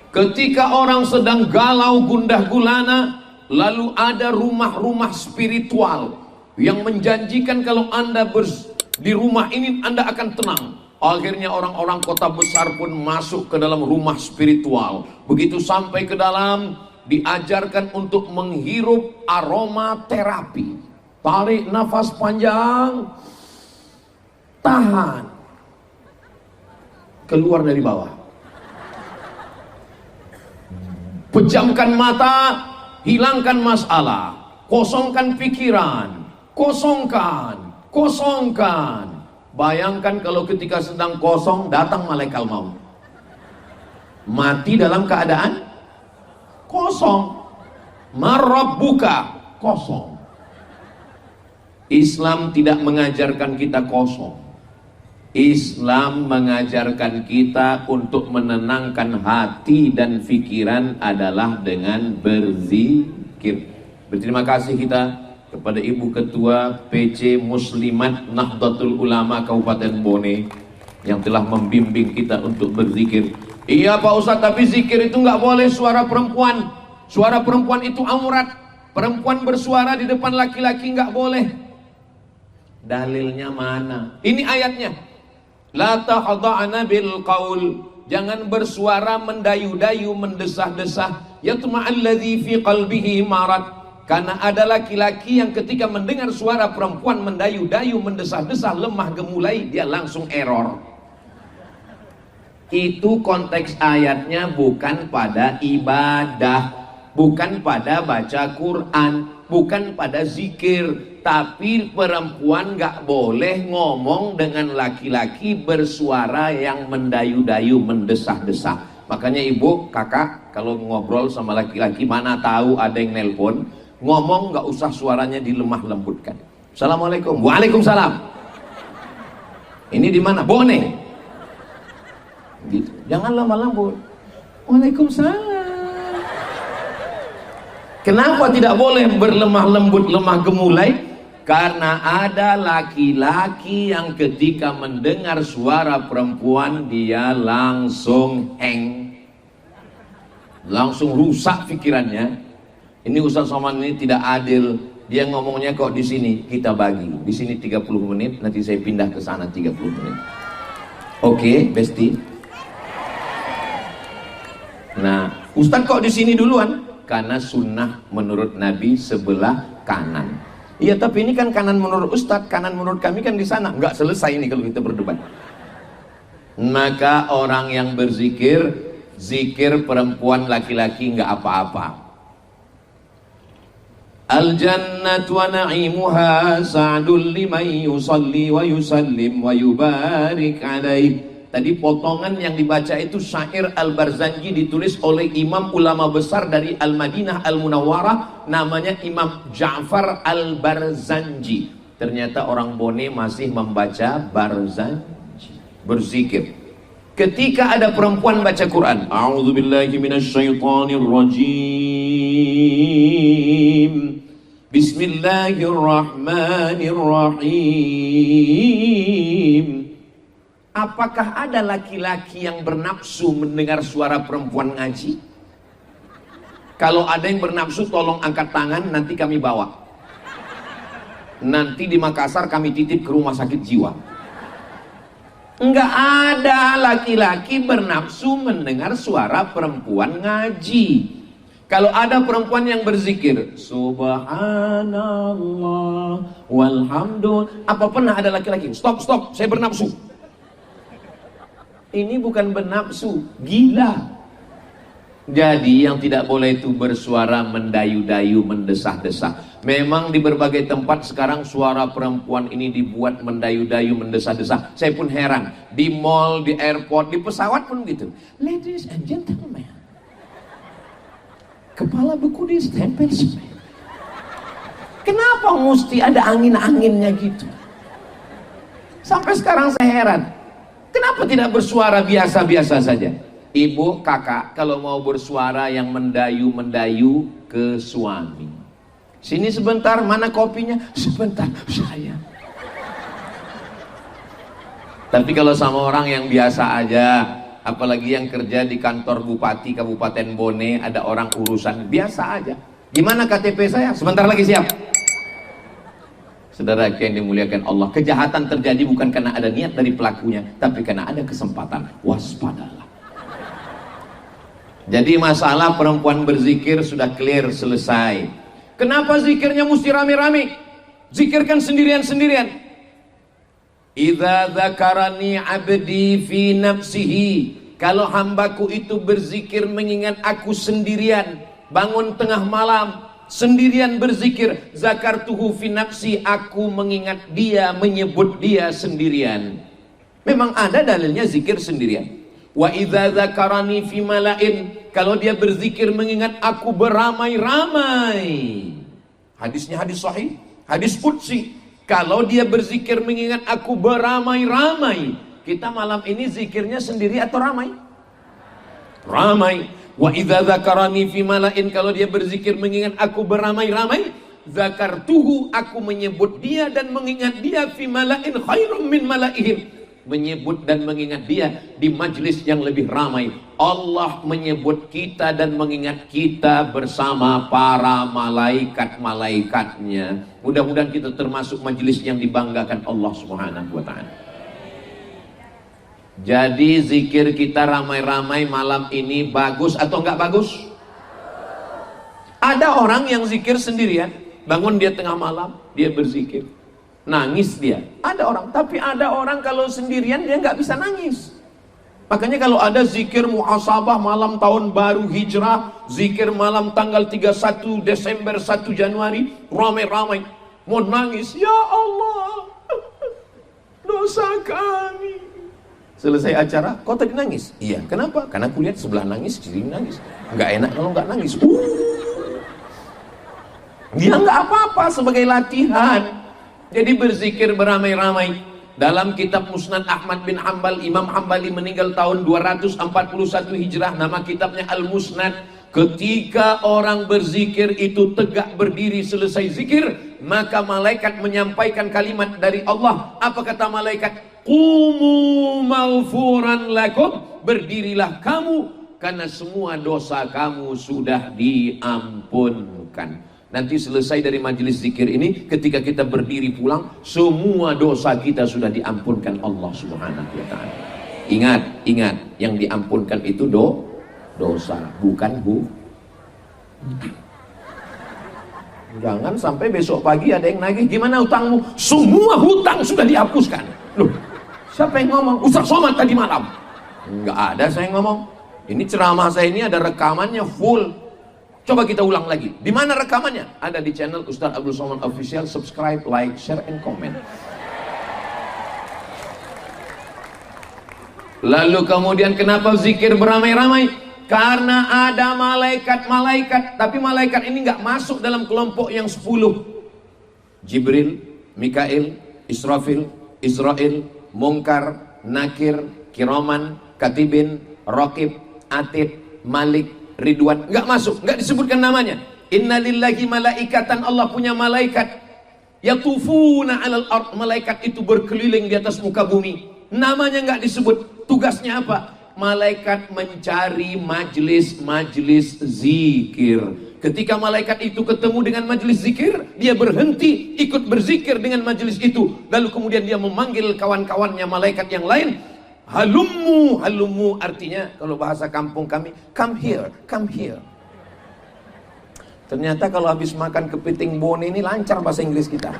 Ketika orang sedang galau gundah gulana, lalu ada rumah-rumah spiritual yang menjanjikan kalau Anda di rumah ini Anda akan tenang. Akhirnya orang-orang kota besar pun masuk ke dalam rumah spiritual. Begitu sampai ke dalam, diajarkan untuk menghirup aroma terapi. Tarik nafas panjang, tahan, keluar dari bawah. Pejamkan mata, hilangkan masalah, kosongkan pikiran, kosongkan. Bayangkan kalau ketika sedang kosong datang malaikat maut. Mati dalam keadaan kosong. Marabbuka, kosong. Islam tidak mengajarkan kita kosong. Islam mengajarkan kita untuk menenangkan hati dan pikiran adalah dengan berzikir. Berterima kasih kita kepada Ibu Ketua PC Muslimat Nahdlatul Ulama Kabupaten Bone yang telah membimbing kita untuk berzikir. Iya Pak Ustadz, tapi zikir itu nggak boleh suara perempuan. Suara perempuan itu aurat. Perempuan bersuara di depan laki-laki nggak boleh. Dalilnya mana? Ini ayatnya. La tahda'na bil qaul, jangan bersuara mendayu-dayu, mendesah-desah. Yatma'alladzi fi qalbihi marad, karena ada laki-laki yang ketika mendengar suara perempuan mendayu-dayu, mendesah-desah, lemah gemulai, dia langsung error. Itu konteks ayatnya bukan pada ibadah, bukan pada baca Quran, bukan pada zikir. Tapi perempuan gak boleh ngomong dengan laki-laki bersuara yang mendayu-dayu, mendesah-desah. Makanya ibu, kakak, kalau ngobrol sama laki-laki, mana tahu ada yang nelpon, ngomong gak usah suaranya dilemah lembutkan. Assalamualaikum. Waalaikumsalam. Ini di mana? Bone. Gitu. Jangan lemah lembut. Waalaikumsalam. Kenapa tidak boleh berlemah lembut, lemah gemulai? Karena ada laki-laki yang ketika mendengar suara perempuan dia langsung hang, langsung rusak pikirannya. Ini Ustaz Somad ini tidak adil. Dia ngomongnya kok di sini kita bagi. Di sini 30 menit, nanti saya pindah ke sana 30 menit. Oke, Besti. Nah, Ustaz kok di sini duluan? Karena sunnah menurut Nabi sebelah kanan. Iya, tapi ini kan kanan menurut Ustadz, kanan menurut kami kan di sana. Nggak selesai ini kalau kita berdebat. Maka orang yang berzikir, zikir perempuan laki-laki nggak apa-apa. Al-jannatu wa na'imuha sa'dul liman yusalli wa yusallim wa yubarik alaih. Tadi potongan yang dibaca itu syair Al-Barzanji, ditulis oleh imam ulama besar dari Al-Madinah Al-Munawwarah, namanya Imam Ja'far Al-Barzanji. Ternyata orang Bone masih membaca Barzanji, berzikir. Ketika ada perempuan baca Quran, a'udzubillahi minasyaitonirrajim, bismillahirrahmanirrahim. Apakah ada laki-laki yang bernafsu mendengar suara perempuan ngaji? Kalau ada yang bernafsu tolong angkat tangan, nanti kami bawa. Nanti di Makassar kami titip ke rumah sakit jiwa. Enggak ada laki-laki bernafsu mendengar suara perempuan ngaji. Kalau ada perempuan yang berzikir subhanallah walhamdulillah, apa pernah ada laki-laki stop, saya bernafsu? Ini bukan bernafsu, gila. Jadi yang tidak boleh itu bersuara mendayu-dayu, mendesah-desah. Memang di berbagai tempat sekarang suara perempuan ini dibuat mendayu-dayu, mendesah-desah. Saya pun heran, di mall, di airport, di pesawat pun gitu. Ladies and gentlemen, kepala beku ditempel semen. Kenapa mesti ada angin-anginnya gitu? Sampai sekarang saya heran. Kenapa tidak bersuara biasa-biasa saja? Ibu, kakak, kalau mau bersuara yang mendayu-mendayu ke suami. Sini sebentar, mana kopinya? Sebentar, saya. Tapi kalau sama orang yang biasa aja, apalagi yang kerja di kantor bupati Kabupaten Bone, ada orang urusan biasa aja. Gimana KTP saya? Sebentar lagi siap. Saudara yang dimuliakan Allah, kejahatan terjadi bukan karena ada niat dari pelakunya, tapi karena ada kesempatan. Waspadalah. Jadi masalah perempuan berzikir sudah clear, selesai. Kenapa zikirnya mesti rame-rame? Zikirkan sendirian-sendirian. Idza dzakarani abdi fi nafsihi, kalau hambaku itu berzikir mengingat aku sendirian, bangun tengah malam sendirian berzikir, zakartuhu fi nafsi, aku mengingat dia, menyebut dia sendirian. Memang ada dalilnya zikir sendirian. Wa idza dzakarani fi malain, kalau dia berzikir mengingat aku beramai-ramai. Hadisnya hadis sahih, hadis qudsi. Kalau dia berzikir mengingat aku beramai-ramai. Kita malam ini zikirnya sendiri atau ramai? Ramai. Wa idza dzakarani fi malain, kalau dia berzikir mengingat aku beramai-ramai, zakartuhu, aku menyebut dia dan mengingat dia fi malain khairum min malaihim, menyebut dan mengingat dia di majlis yang lebih ramai. Allah menyebut kita dan mengingat kita bersama para malaikat-malaikatnya. Mudah-mudahan kita termasuk majlis yang dibanggakan Allah Subhanahu wa ta'ala. Jadi zikir kita ramai-ramai malam ini bagus atau enggak bagus? Ada orang yang zikir sendirian, bangun dia tengah malam, dia berzikir, nangis dia. Ada orang, tapi ada orang kalau sendirian dia enggak bisa nangis. Makanya kalau ada zikir muhasabah malam tahun baru hijrah, zikir malam tanggal 31 Desember 1 Januari, ramai-ramai mau nangis, ya Allah, dosa kami. Selesai acara, kau tadi nangis? Iya, kenapa? Karena aku lihat sebelah nangis, kiri nangis. Nggak enak kalau nggak nangis. Dia nggak apa-apa sebagai latihan. Jadi berzikir beramai-ramai. Dalam kitab Musnad Ahmad bin Hanbal, Imam Hanbali meninggal tahun 241 Hijrah, nama kitabnya Al-Musnad. Ketika orang berzikir itu tegak berdiri selesai zikir, maka malaikat menyampaikan kalimat dari Allah. Apa kata malaikat? Qumu maghfuran lakum, berdirilah kamu karena semua dosa kamu sudah diampunkan. Nanti selesai dari majelis zikir ini, ketika kita berdiri pulang, semua dosa kita sudah diampunkan Allah Subhanahu wa ta'ala. Ingat, yang diampunkan itu dosa, bukan Jangan sampai besok pagi ada yang nagih, gimana hutangmu? Semua hutang sudah dihapuskan. Loh, siapa yang ngomong? Ustaz Somad tadi malam. Enggak ada saya ngomong. Ini ceramah saya ini ada rekamannya full. Coba kita ulang lagi. Di mana rekamannya? Ada di channel Ustaz Abdul Somad Official. Subscribe, like, share, and comment. Lalu kemudian kenapa zikir beramai-ramai? Karena ada malaikat-malaikat. Tapi malaikat ini nggak masuk dalam kelompok yang 10. Jibril, Mikail, Israfil, Israel, Munkar, Nakir, Kiraman, Katibin, Raqib, Atid, Malik, Ridwan. Nggak masuk, nggak disebutkan namanya. Innalillahi malaikatan, Allah punya malaikat. Yatufuna alal ard, malaikat itu berkeliling di atas muka bumi. Namanya nggak disebut. Tugasnya apa? Malaikat mencari majlis-majlis zikir. Ketika malaikat itu ketemu dengan majlis zikir, dia berhenti ikut berzikir dengan majlis itu. Lalu kemudian dia memanggil kawan-kawannya malaikat yang lain. Halummu, halummu artinya kalau bahasa kampung kami, come here, come here. Ternyata kalau habis makan kepiting bone ini lancar bahasa Inggris kita.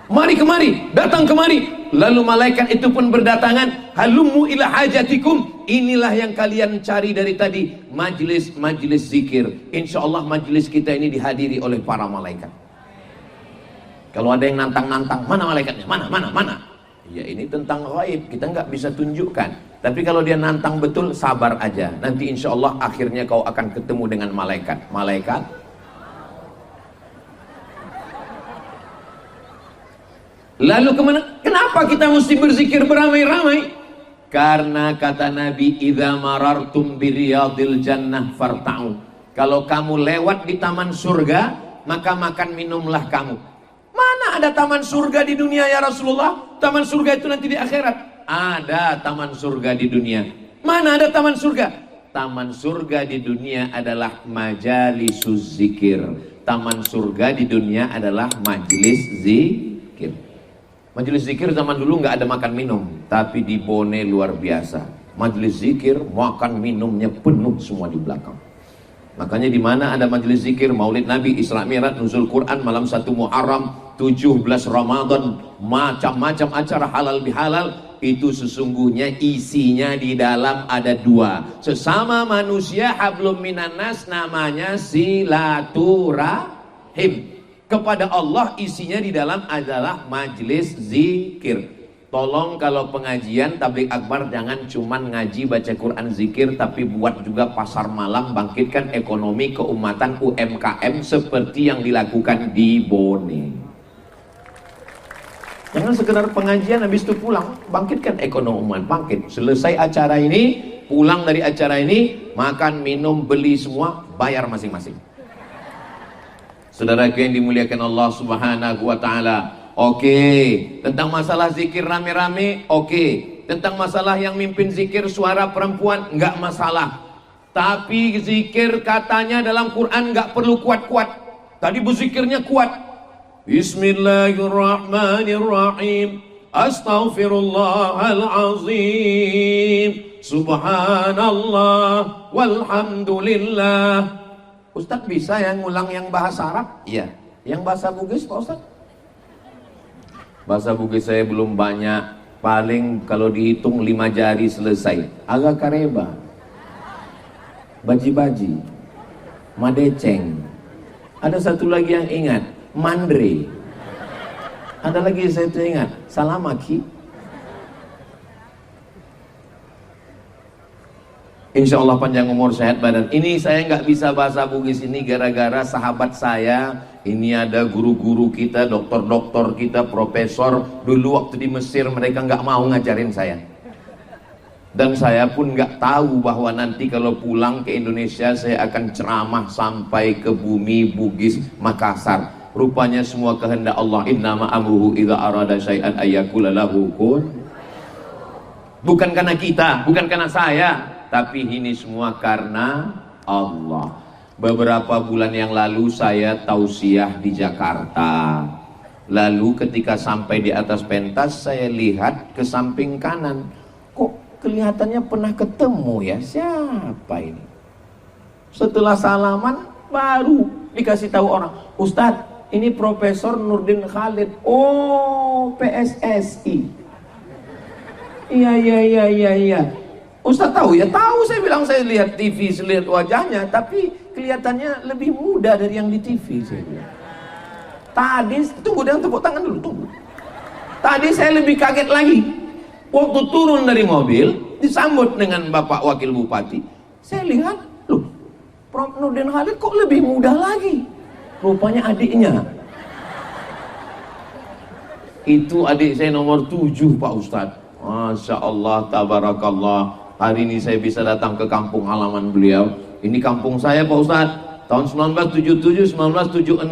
Mari kemari, datang kemari. Lalu malaikat itu pun berdatangan. Halummu ila hajatikum. Inilah yang kalian cari dari tadi, majlis-majlis zikir. Insya Allah majlis kita ini dihadiri oleh para malaikat. Kalau ada yang nantang-nantang, mana malaikatnya? Mana? Ya ini tentang gaib, kita nggak bisa tunjukkan. Tapi kalau dia nantang betul, sabar aja. Nanti insya Allah akhirnya kau akan ketemu dengan malaikat. Lalu kenapa kita mesti berzikir beramai-ramai? Karena kata Nabi, idza marartum biriyadil jannah farta'u. Kalau kamu lewat di taman surga, maka makan minumlah kamu. Mana ada taman surga di dunia ya Rasulullah? Taman surga itu nanti di akhirat. ada taman surga di dunia. Mana ada taman surga? Taman surga di dunia adalah majalisuz zikir. Taman surga di dunia adalah majelis zikir. Majelis zikir zaman dulu nggak ada makan minum, tapi di Bone luar biasa. Majelis zikir, makan minumnya penuh semua di belakang. Makanya di mana ada majelis zikir, Maulid Nabi, Isra Mi'raj, Nuzul Quran, malam 1 Muharram, 17 Ramadan, macam-macam acara halal bihalal, itu sesungguhnya isinya di dalam ada dua. Sesama manusia hablum minannas, namanya silaturahim. Kepada Allah isinya di dalam adalah majelis zikir. Tolong kalau pengajian tabligh akbar jangan cuman ngaji baca Quran zikir, tapi buat juga pasar malam, bangkitkan ekonomi keumatan UMKM seperti yang dilakukan di Bone. Jangan sekedar pengajian habis itu pulang, bangkitkan ekonomi umat, bangkit. Selesai acara ini, pulang dari acara ini, makan, minum, beli semua, bayar masing-masing. Saudara yang dimuliakan Allah Subhanahu wa taala. Oke, tentang masalah zikir rame-rame, oke. Tentang masalah yang mimpin zikir suara perempuan, enggak masalah. Tapi zikir katanya dalam Quran enggak perlu kuat-kuat. Tadi berzikirnya kuat. Bismillahirrahmanirrahim. Astaghfirullahalazim. Subhanallah walhamdulillah. Ustadz bisa yang ngulang yang bahasa Arab? Iya. Yang bahasa Bugis Pak Ustadz? Bahasa Bugis saya belum banyak, paling kalau dihitung 5 jari selesai. Agak kareba, baji-baji, madeceng. Ada satu lagi yang ingat, mandre. Ada lagi saya ingat, salamaki. Insya Allah panjang umur, sehat badan. Ini saya nggak bisa bahasa Bugis ini gara-gara sahabat saya. Ini ada guru-guru kita, dokter-dokter kita, profesor. Dulu waktu di Mesir mereka nggak mau ngajarin saya. Dan saya pun nggak tahu bahwa nanti kalau pulang ke Indonesia saya akan ceramah sampai ke bumi Bugis Makassar. Rupanya semua kehendak Allah. Innama amruhu idza arada syai'an ayyakula lahu kun. Bukan karena kita, bukan karena saya, tapi ini semua karena Allah. Beberapa bulan yang lalu saya tausiah di Jakarta. Lalu ketika sampai di atas pentas, saya lihat ke samping kanan. Kok kelihatannya pernah ketemu ya? Siapa ini? Setelah salaman, baru dikasih tahu orang, Ustadz, ini Profesor Nurdin Khalid. Oh, PSSI. Iya. Ustadz tahu ya? Tahu, saya bilang, saya lihat TV, saya lihat wajahnya, tapi kelihatannya lebih muda dari yang di TV. Saya bilang. Tadi, tunggu, dengan tepuk tangan dulu, tunggu. Tadi saya lebih kaget lagi. Waktu turun dari mobil, disambut dengan Bapak Wakil Bupati. Saya lihat, loh, Prof. Nurdin Khalid kok lebih muda lagi? Rupanya adiknya. Itu adik saya nomor 7, Pak Ustadz. Masya Allah, tabarakallah. Hari ini saya bisa datang ke kampung halaman beliau. Ini kampung saya Pak Ustadz. Tahun 1977, 1976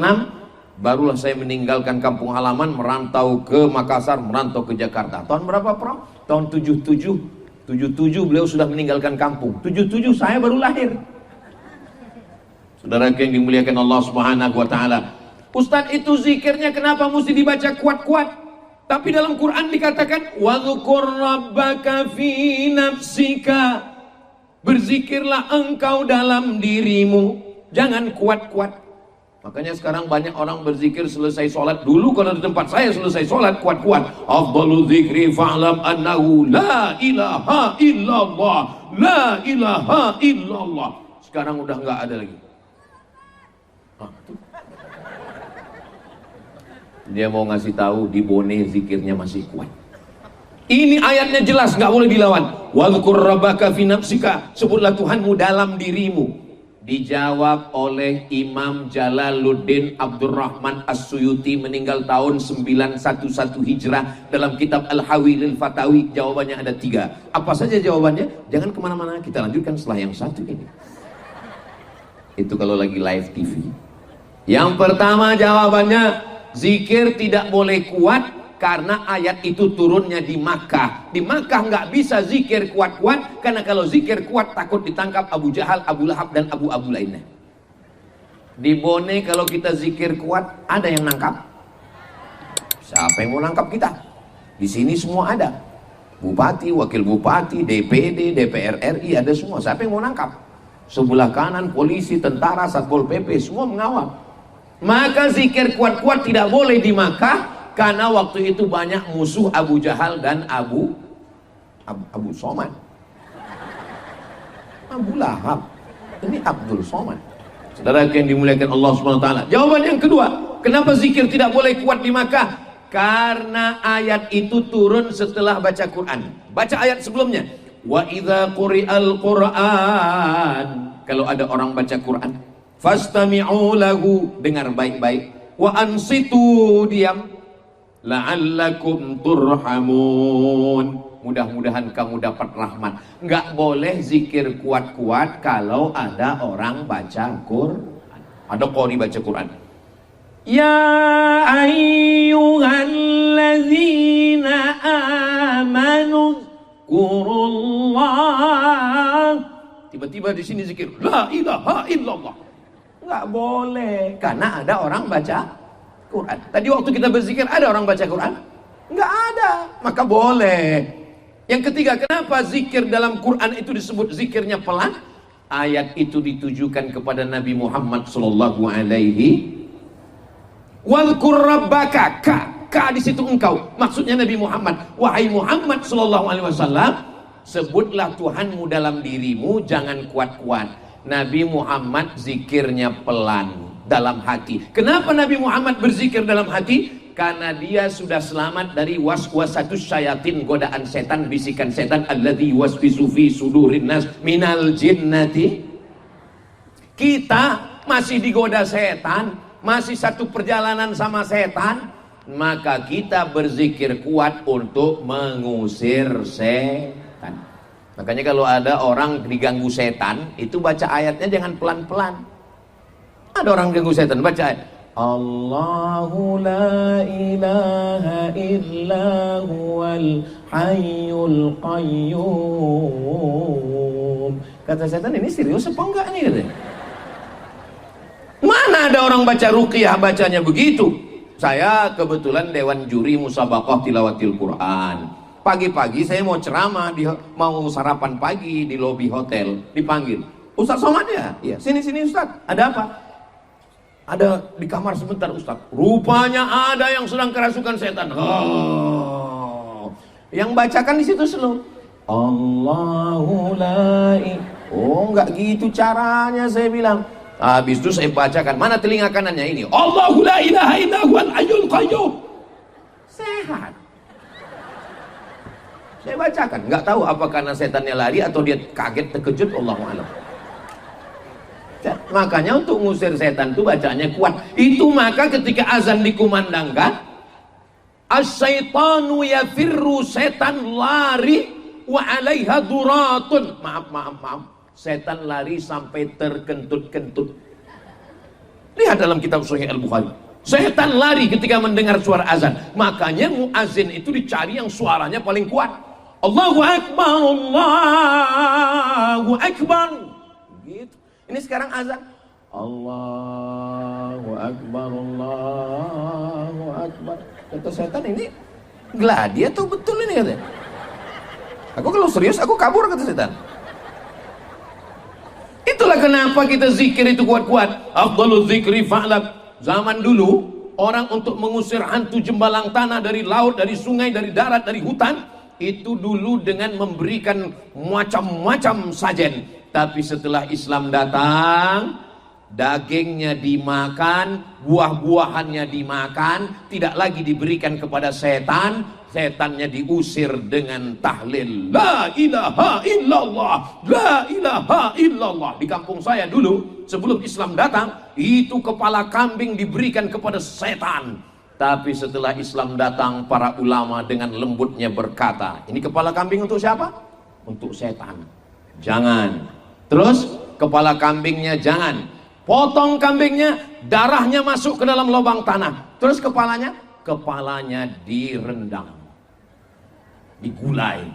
barulah saya meninggalkan kampung halaman, merantau ke Makassar, merantau ke Jakarta. Tahun berapa Prof? Tahun 77. 77 beliau sudah meninggalkan kampung. 77 saya baru lahir. Saudara yang dimuliakan Allah Subhanahu wa taala. Ustadz, itu zikirnya kenapa mesti dibaca kuat-kuat? Tapi dalam Quran dikatakan wadzukur rabbaka fi nafsika. Berzikirlah engkau dalam dirimu, jangan kuat-kuat. Makanya sekarang banyak orang berzikir selesai sholat. Dulu kalau di tempat saya selesai sholat kuat-kuat. Afdalu dzikri fa'lam annahu la ilaha illallah, la ilaha illallah. Sekarang udah nggak ada lagi. Dia mau ngasih tahu di Bone zikirnya masih kuat. Ini ayatnya jelas, nggak boleh dilawan. Wadzukur rabbaka fi nafsika, sebutlah Tuhanmu dalam dirimu. Dijawab oleh Imam Jalaluddin Abdurrahman As-Suyuti, meninggal tahun 911 Hijrah, dalam kitab Al-Hawilil Fatawi. Jawabannya ada 3. Apa saja jawabannya? Jangan kemana-mana, kita lanjutkan setelah yang satu ini. Itu kalau lagi live TV. Yang pertama jawabannya, zikir tidak boleh kuat Karena ayat itu turunnya di Makkah. Di Makkah nggak bisa zikir kuat-kuat, karena kalau zikir kuat takut ditangkap Abu Jahal, Abu Lahab, dan Abu lainnya. Di Bone kalau kita zikir kuat, ada yang nangkap? Siapa yang mau nangkap kita? Di sini semua ada. Bupati, wakil bupati, DPD, DPR RI, ada semua. Siapa yang mau nangkap? Sebelah kanan polisi, tentara, Satpol PP, semua mengawal. Maka zikir kuat-kuat tidak boleh di Makkah, karena waktu itu banyak musuh Abu Jahal dan Abu Somad. Abu Lahab. Ini Abdul Somad. Saudara yang dimuliakan Allah SWT. Jawaban yang kedua, kenapa zikir tidak boleh kuat di Makkah? Karena ayat itu turun setelah baca Quran. Baca ayat sebelumnya. Wa idza quri'al Qur'an. Kalau ada orang baca Quran, fastami'u lahu, dengar baik-baik. Wa ansitu, diam. La'allakum turhamun. Mudah-mudahan kamu dapat rahmat. Nggak boleh zikir kuat-kuat kalau ada orang baca Quran. Ada qori baca Quran. Ya ayyuhalladzina amanu zkurullah. Tiba-tiba di sini zikir la ilaha illallah. Nggak boleh, karena ada orang baca Quran. Tadi waktu kita berzikir ada orang baca Quran? Nggak ada, maka boleh. Yang ketiga, kenapa zikir dalam Quran itu disebut zikirnya pelan? Ayat itu ditujukan kepada Nabi Muhammad sallallahu alaihi. Wadhkur rabbaka, ka di situ engkau. Maksudnya Nabi Muhammad, wahai Muhammad sallallahu alaihi wasallam, sebutlah Tuhanmu dalam dirimu, jangan kuat-kuat. Nabi Muhammad zikirnya pelan dalam hati. Kenapa Nabi Muhammad berzikir dalam hati? Karena dia sudah selamat dari waswasatus syayatin, godaan setan, bisikan setan, alladzi yuwaswisu fi sudurin nas minal jinnati. Kita masih digoda setan, masih satu perjalanan sama setan, maka kita berzikir kuat untuk mengusir setan. Makanya kalau ada orang diganggu setan, itu baca ayatnya jangan pelan-pelan. Ada orang ganggu setan, baca ayat Allahu la ilaha illa huwal hayyul qayyum. Kata setan, ini serius apa enggak nih katanya? Mana ada orang baca ruqyah bacanya begitu? Saya kebetulan dewan juri musabaqah tilawatil Quran. Pagi-pagi saya mau ceramah, mau sarapan pagi di lobi hotel, dipanggil Ustaz Somad ya? Iya. Sini Ustaz, ada apa? Ada di kamar sebentar Ustaz. Rupanya ada yang sedang kerasukan setan. Yang bacakan di situ slow. Allahu la Oh, enggak gitu caranya, saya bilang. Habis itu saya bacakan, mana telinga kanannya ini? Allahu la ilaha illa huwal hayyul qayyum. Sehat. Saya bacakan, enggak tahu apa karena setannya lari atau dia kaget terkejut, Allahu a'lam. Makanya untuk ngusir setan itu bacanya kuat. Itu maka ketika azan dikumandangkan, as-syaitanu yafirru, setan lari, wa alaiha duratun. Maaf. Setan lari sampai terkentut-kentut. Lihat dalam kitab Sahih Al-Bukhari. Setan lari ketika mendengar suara azan. Makanya muazin itu dicari yang suaranya paling kuat. Allahu Akbar, Allahu Akbar. Gitu. Ini sekarang azan. Allahu Akbar, Allahu Akbar. Kata setan, ini gladi atau betul ini katanya? Aku kalau serius, aku kabur, kata setan. Itulah kenapa kita zikir itu kuat-kuat. Afdalul zikri fa'lab. Zaman dulu, orang untuk mengusir hantu jembalang tanah dari laut, dari sungai, dari darat, dari hutan, itu dulu dengan memberikan macam-macam sajen. Tapi setelah Islam datang, dagingnya dimakan, buah-buahannya dimakan, tidak lagi diberikan kepada setan. Setannya diusir dengan tahlil la ilaha illallah, la ilaha illallah. Di kampung saya dulu sebelum Islam datang, itu kepala kambing diberikan kepada setan. Tapi setelah Islam datang, para ulama dengan lembutnya berkata, ini kepala kambing untuk siapa? Untuk setan. Jangan. Terus kepala kambingnya jangan. Potong kambingnya, darahnya masuk ke dalam lubang tanah. Terus kepalanya kepalanya direndam, digulai.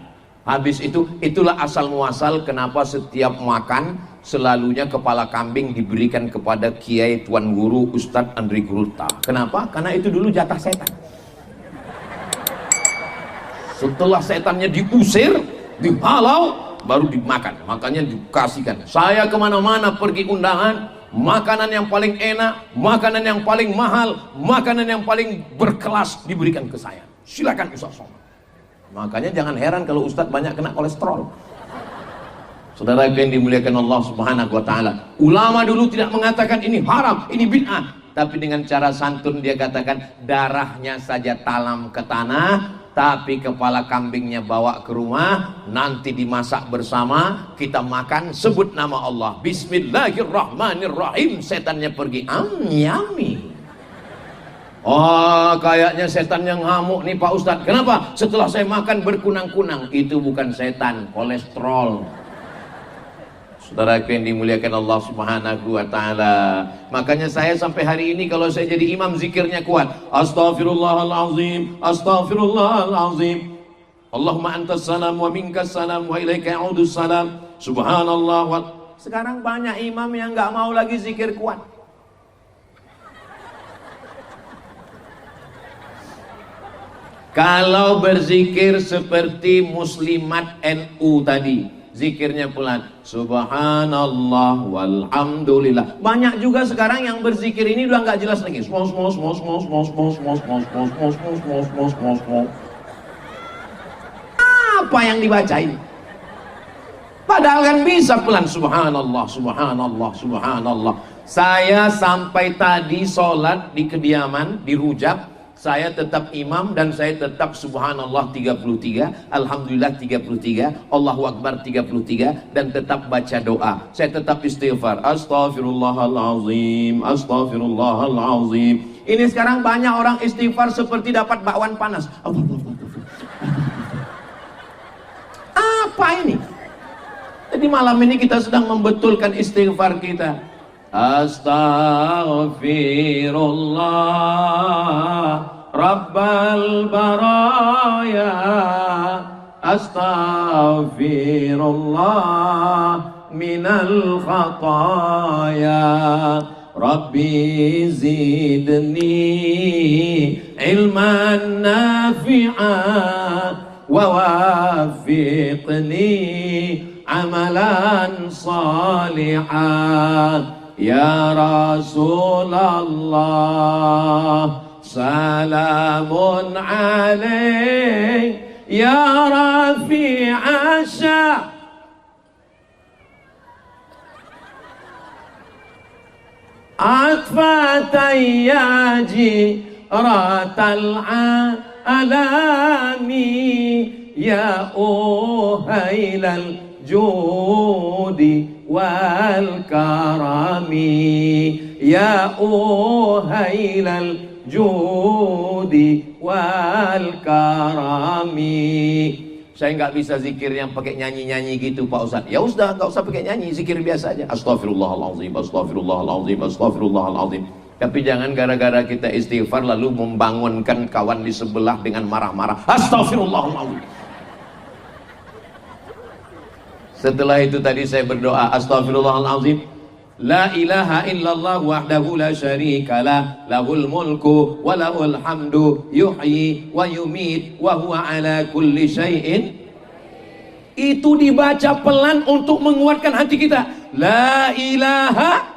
Habis itu, itulah asal muasal kenapa setiap makan selalunya kepala kambing diberikan kepada Kiai Tuan Guru Ustadz Andri Guruta. Kenapa? Karena itu dulu jatah setan. Setelah setannya diusir, dihalau, baru dimakan. Makanya dikasihkan. Saya kemana-mana pergi undangan, makanan yang paling enak, makanan yang paling mahal, makanan yang paling berkelas diberikan ke saya. Silakan Ustaz Somad. Makanya jangan heran kalau Ustadz banyak kena kolesterol. Saudara yang dimuliakan Allah Subhanahu wa Ta'ala, ulama dulu tidak mengatakan ini haram, ini bid'ah, tapi dengan cara santun dia katakan darahnya saja talam ke tanah, tapi kepala kambingnya bawa ke rumah, nanti dimasak bersama, kita makan, sebut nama Allah, Bismillahirrahmanirrahim, setannya pergi, yummy. Oh, kayaknya setan yang ngamuk nih Pak Ustadz. Kenapa? Setelah saya makan berkunang-kunang. Itu bukan setan, kolesterol. Saudara yang dimuliakan Allah Subhanahu wa Ta'ala. Makanya saya sampai hari ini kalau saya jadi imam zikirnya kuat. Astaghfirullahalazim, astaghfirullahalazim. Allahumma antas salam wa minkas salam wa ilaika ya'udus salam. Subhanallah wa... Sekarang banyak imam yang nggak mau lagi zikir kuat. Kalau berzikir seperti muslimat NU tadi, zikirnya pelan, subhanallah walhamdulillah. Banyak juga sekarang yang berzikir ini udah nggak jelas lagi. Apa yang dibacain? Padahal kan bisa pelan, subhanallah, subhanallah, subhanallah. Saya sampai tadi sholat di kediaman, di Rujak, saya tetap imam dan saya tetap subhanallah 33, alhamdulillah 33, Allahu Akbar 33, dan tetap baca doa. Saya tetap istighfar, astaghfirullahalazim, astaghfirullahalazim. Ini sekarang banyak orang istighfar seperti dapat bakwan panas. Apa ini? Jadi malam ini kita sedang membetulkan istighfar kita. Astaghfirullah Rabbal baraya, astaghfirullah minal khataya, Rabbi zidni ilman nafi'an wa wafiqni amalan salihan. Ya Rasulullah salamun alaik ya rafi'a sya' atfatay ya jiratal alami ya uhailal judi wal karami ya uhailal judi wal karami. Saya nggak bisa zikir yang pakai nyanyi-nyanyi gitu Pak Ustadz. Ya sudah, nggak usah pakai nyanyi, zikir biasa aja. Astaghfirullahalazim, astaghfirullahalazim, astaghfirullahalazim. Tapi jangan gara-gara kita istighfar lalu membangunkan kawan di sebelah dengan marah-marah. Astaghfirullahalazim. Setelah itu tadi saya berdoa, astaghfirullahalazim, la ilaha illallah wahdahu la syarikalah, lahul mulku wa lahul hamdu, yuhyi wa yumit wa huwa ala kulli syai'in. Itu dibaca pelan untuk menguatkan hati kita. La ilaha,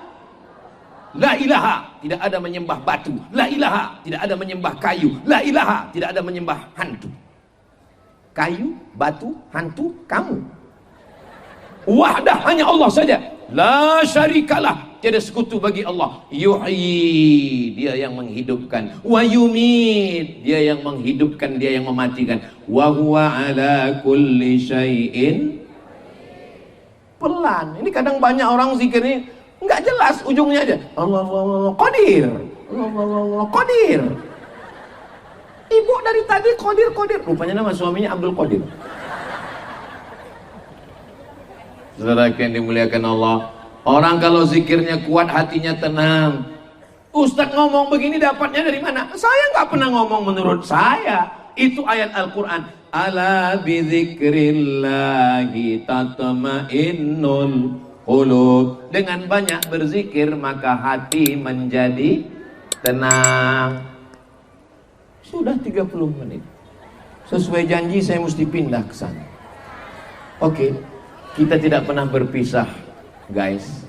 la ilaha, tidak ada menyembah batu. La ilaha, tidak ada menyembah kayu. La ilaha, tidak ada menyembah hantu. Kayu, batu, hantu, kamu. Wahdah, hanya Allah saja. La syarikalah, tiada sekutu bagi Allah. Yuhyi, dia yang menghidupkan. Wa yumit, dia yang menghidupkan, dia yang mematikan. Wa huwa ala kulli syai'in. Pelan. Ini kadang banyak orang zikir ini nggak jelas ujungnya aja. Allah Qadir, Allah Qadir. Ibu dari tadi Qadir, Qadir. Rupanya nama suaminya Abdul Qadir. Saudara yang dimuliakan Allah, orang kalau zikirnya kuat hatinya tenang. Ustadz ngomong begini dapatnya dari mana? Saya nggak pernah ngomong menurut saya. Itu ayat Al-Quran. Ala bizikrillahi tatma'innul qulub. Dengan banyak berzikir maka hati menjadi tenang. Sudah 30 menit. Sesuai janji saya mesti pindah ke sana. Oke, kita tidak pernah berpisah, guys.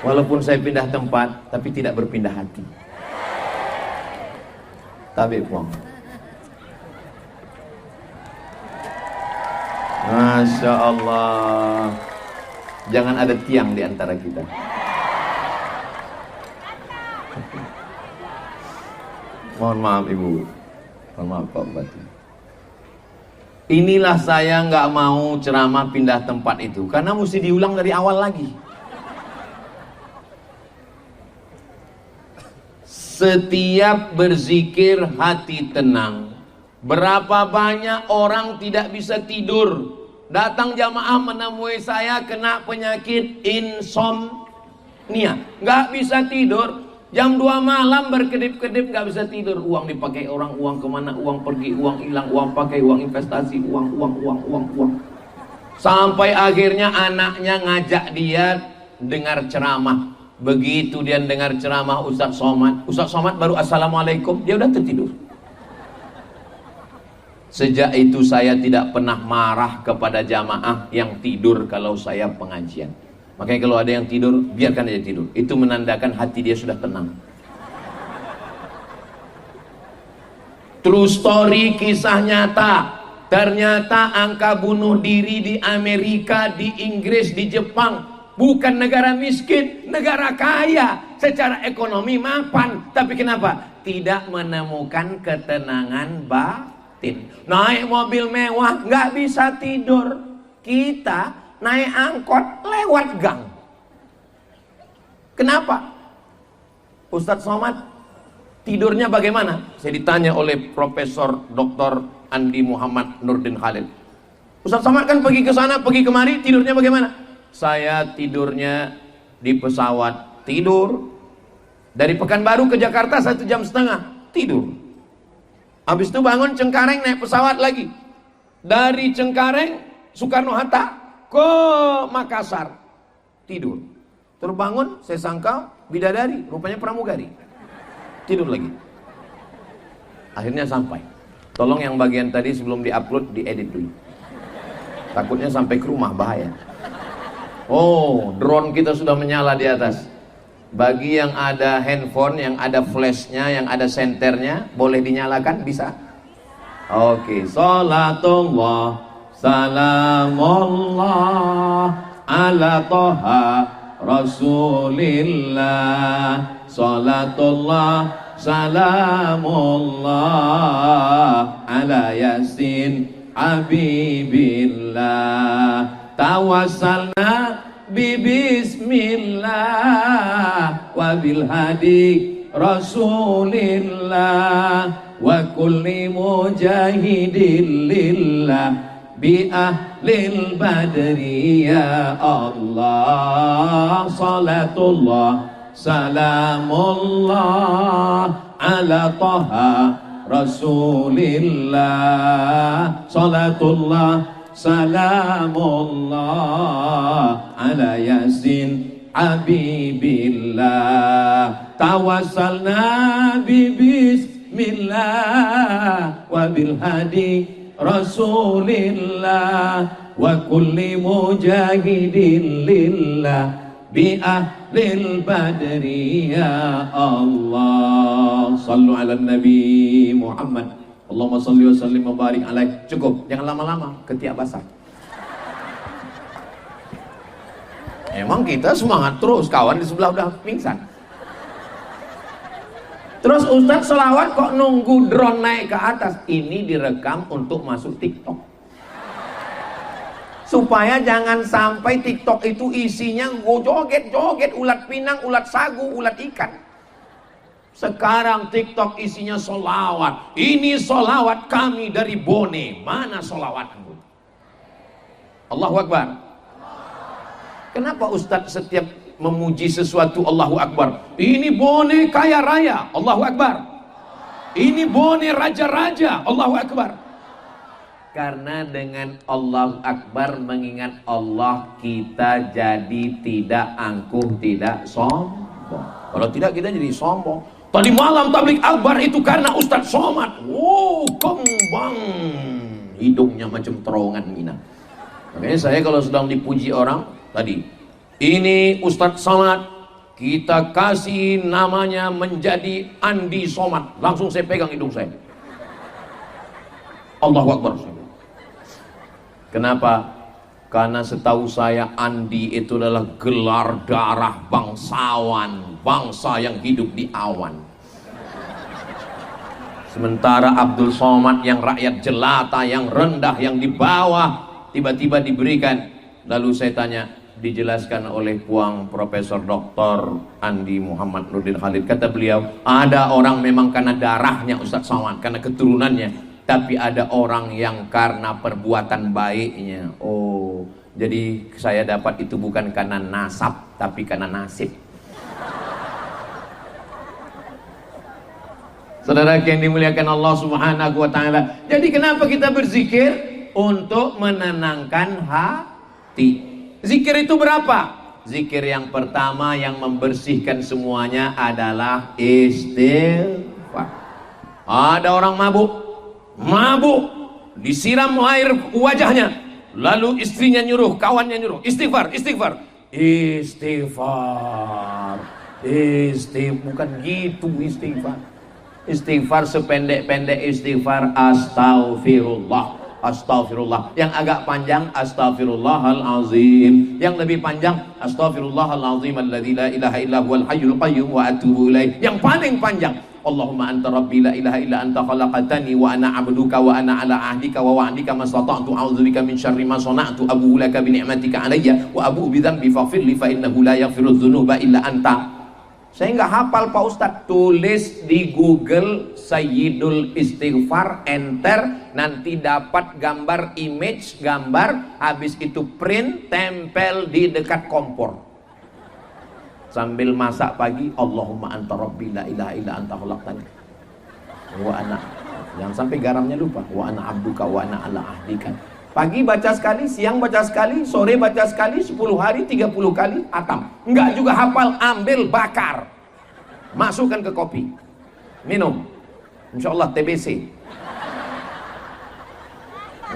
Walaupun saya pindah tempat, tapi tidak berpindah hati. Tabi puang. Masya Allah. Jangan ada tiang di antara kita. Mohon maaf Ibu. Mohon maaf Pak Bupati. Inilah saya nggak mau ceramah pindah tempat itu, karena mesti diulang dari awal lagi. Setiap berzikir hati tenang. Berapa banyak orang tidak bisa tidur. Datang jamaah menemui saya kena penyakit insomnia, nggak bisa tidur. Jam 2 malam berkedip-kedip nggak bisa tidur. Uang dipakai orang, uang kemana, uang pergi, uang hilang, uang pakai, uang investasi, uang. Sampai akhirnya anaknya ngajak dia dengar ceramah. Begitu dia dengar ceramah Ustadz Somad baru assalamualaikum, dia udah tertidur. Sejak itu saya tidak pernah marah kepada jamaah yang tidur kalau saya pengajian. Makanya kalau ada yang tidur, biarkan dia tidur. Itu menandakan hati dia sudah tenang. True story, kisah nyata. Ternyata angka bunuh diri di Amerika, di Inggris, di Jepang bukan negara miskin, negara kaya. Secara ekonomi mapan. Tapi kenapa? Tidak menemukan ketenangan batin. Naik mobil mewah, nggak bisa tidur. Kita naik angkot lewat gang. Kenapa? Ustadz Somad tidurnya bagaimana? Saya ditanya oleh Profesor Dr. Andi Muhammad Nurdin Khalil. Ustadz Somad kan pergi ke sana, pergi kemari, tidurnya bagaimana? Saya tidurnya di pesawat, tidur. Dari Pekanbaru ke Jakarta 1,5 jam, tidur. Habis itu bangun Cengkareng, naik pesawat lagi. Dari Cengkareng, Soekarno-Hatta ke Makassar, tidur. Terbangun, saya sangka bidadari, rupanya pramugari. Tidur lagi. Akhirnya sampai. Tolong yang bagian tadi sebelum diupload, diedit dulu. Takutnya sampai ke rumah, bahaya. Oh, drone kita sudah menyala di atas. Bagi yang ada handphone, yang ada flashnya, yang ada senternya, boleh dinyalakan? Bisa? Oke. Salatullah, salamullah, ala toha rasulillah. Salatullah, salamullah, ala yasin habibillah. Tawassalna bismillah wa bil hadi rasulillah wa kulli mujahidin lillah bi ahlil badri ya Allah. Salatullah salamullah ala taha rasulillah. Salatullah salamullah ala yasin habibillah. Tawassalna bismillah wa bil hadi rasulillah wa kulli mujahidin lillah bi ahlil badri ya Allah. Sallu ala Nabi Muhammad. Allahumma salli wa sallim wa barik alaih. Cukup, jangan lama-lama, ketiak basah. Emang kita semangat terus, kawan di sebelah udah pingsan. Terus Ustadz selawat kok nunggu drone naik ke atas. Ini direkam untuk masuk TikTok. Supaya jangan sampai TikTok itu isinya joget-joget, ulat pinang, ulat sagu, ulat ikan. Sekarang TikTok isinya solawat. Ini solawat kami dari Bone. Mana solawatmu? Allahu Akbar. Kenapa Ustadz setiap memuji sesuatu Allahu Akbar. Ini bone kaya raya, Allahu Akbar. Ini bone raja-raja, Allahu Akbar. Karena dengan Allahu Akbar mengingat Allah, kita jadi tidak angkuh, tidak sombong. Kalau tidak kita jadi sombong. Tadi malam tablik akbar itu karena Ustadz Somad. Wow, kembang hidungnya macam terowongan Minang. Makanya saya kalau sedang dipuji orang tadi, ini Ustadz Somad, kita kasih namanya menjadi Andi Somad. Langsung saya pegang hidung saya. Allahu Akbar. Kenapa? Karena setahu saya Andi itu adalah gelar darah bangsawan, bangsa yang hidup di awan. Sementara Abdul Somad yang rakyat jelata, yang rendah, yang di bawah, tiba-tiba diberikan. Lalu saya tanya, dijelaskan oleh Puang Profesor Dr. Andi Muhammad Nurdin Khalid, kata beliau, ada orang memang karena darahnya Ustadz Somad, karena keturunannya, tapi ada orang yang karena perbuatan baiknya. Oh, jadi saya dapat itu bukan karena nasab, tapi karena nasib. Saudara yang dimuliakan Allah Subhanahu wa Ta'ala. Jadi kenapa kita berzikir? Untuk menenangkan hati. Zikir itu berapa? Zikir yang pertama yang membersihkan semuanya adalah istighfar. Ada orang mabuk, disiram air wajahnya, lalu istrinya nyuruh, kawannya nyuruh, istighfar, bukan gitu istighfar. Istighfar sependek-pendek istighfar astagfirullah. Yang agak panjang astaghfirullahalazim. Yang lebih panjang astaghfirullahalazim alladzi la ilaha illa huwal hayyul qayyum wa atubu ilaih. Yang paling panjang Allahumma anta rabbi la ilaha illa anta khalaqtani wa ana abduka wa ana ala ahdika wa wa'dika mastata'tu a'udzubika min syarri ma sana'tu abu'u laka bi ni'matika alayya wa abu'u bi dzambi faghfir li fa innahu la yaghfiru dzunuba illa anta. Saya nggak hafal Pak Ustadz. Tulis di Google Sayyidul Istighfar, enter, nanti dapat gambar, image gambar, habis itu print, tempel di dekat kompor. Sambil masak pagi, Allahumma anta rabbi la ilaha illa anta khalaqtani wa ana, jangan sampai garamnya lupa, wa ana abduka wa ana ala ahdika. Pagi baca sekali, siang baca sekali, sore baca sekali, 10 hari 30 kali atam. Enggak juga hafal, ambil bakar, masukkan ke kopi, minum, insya Allah TBC.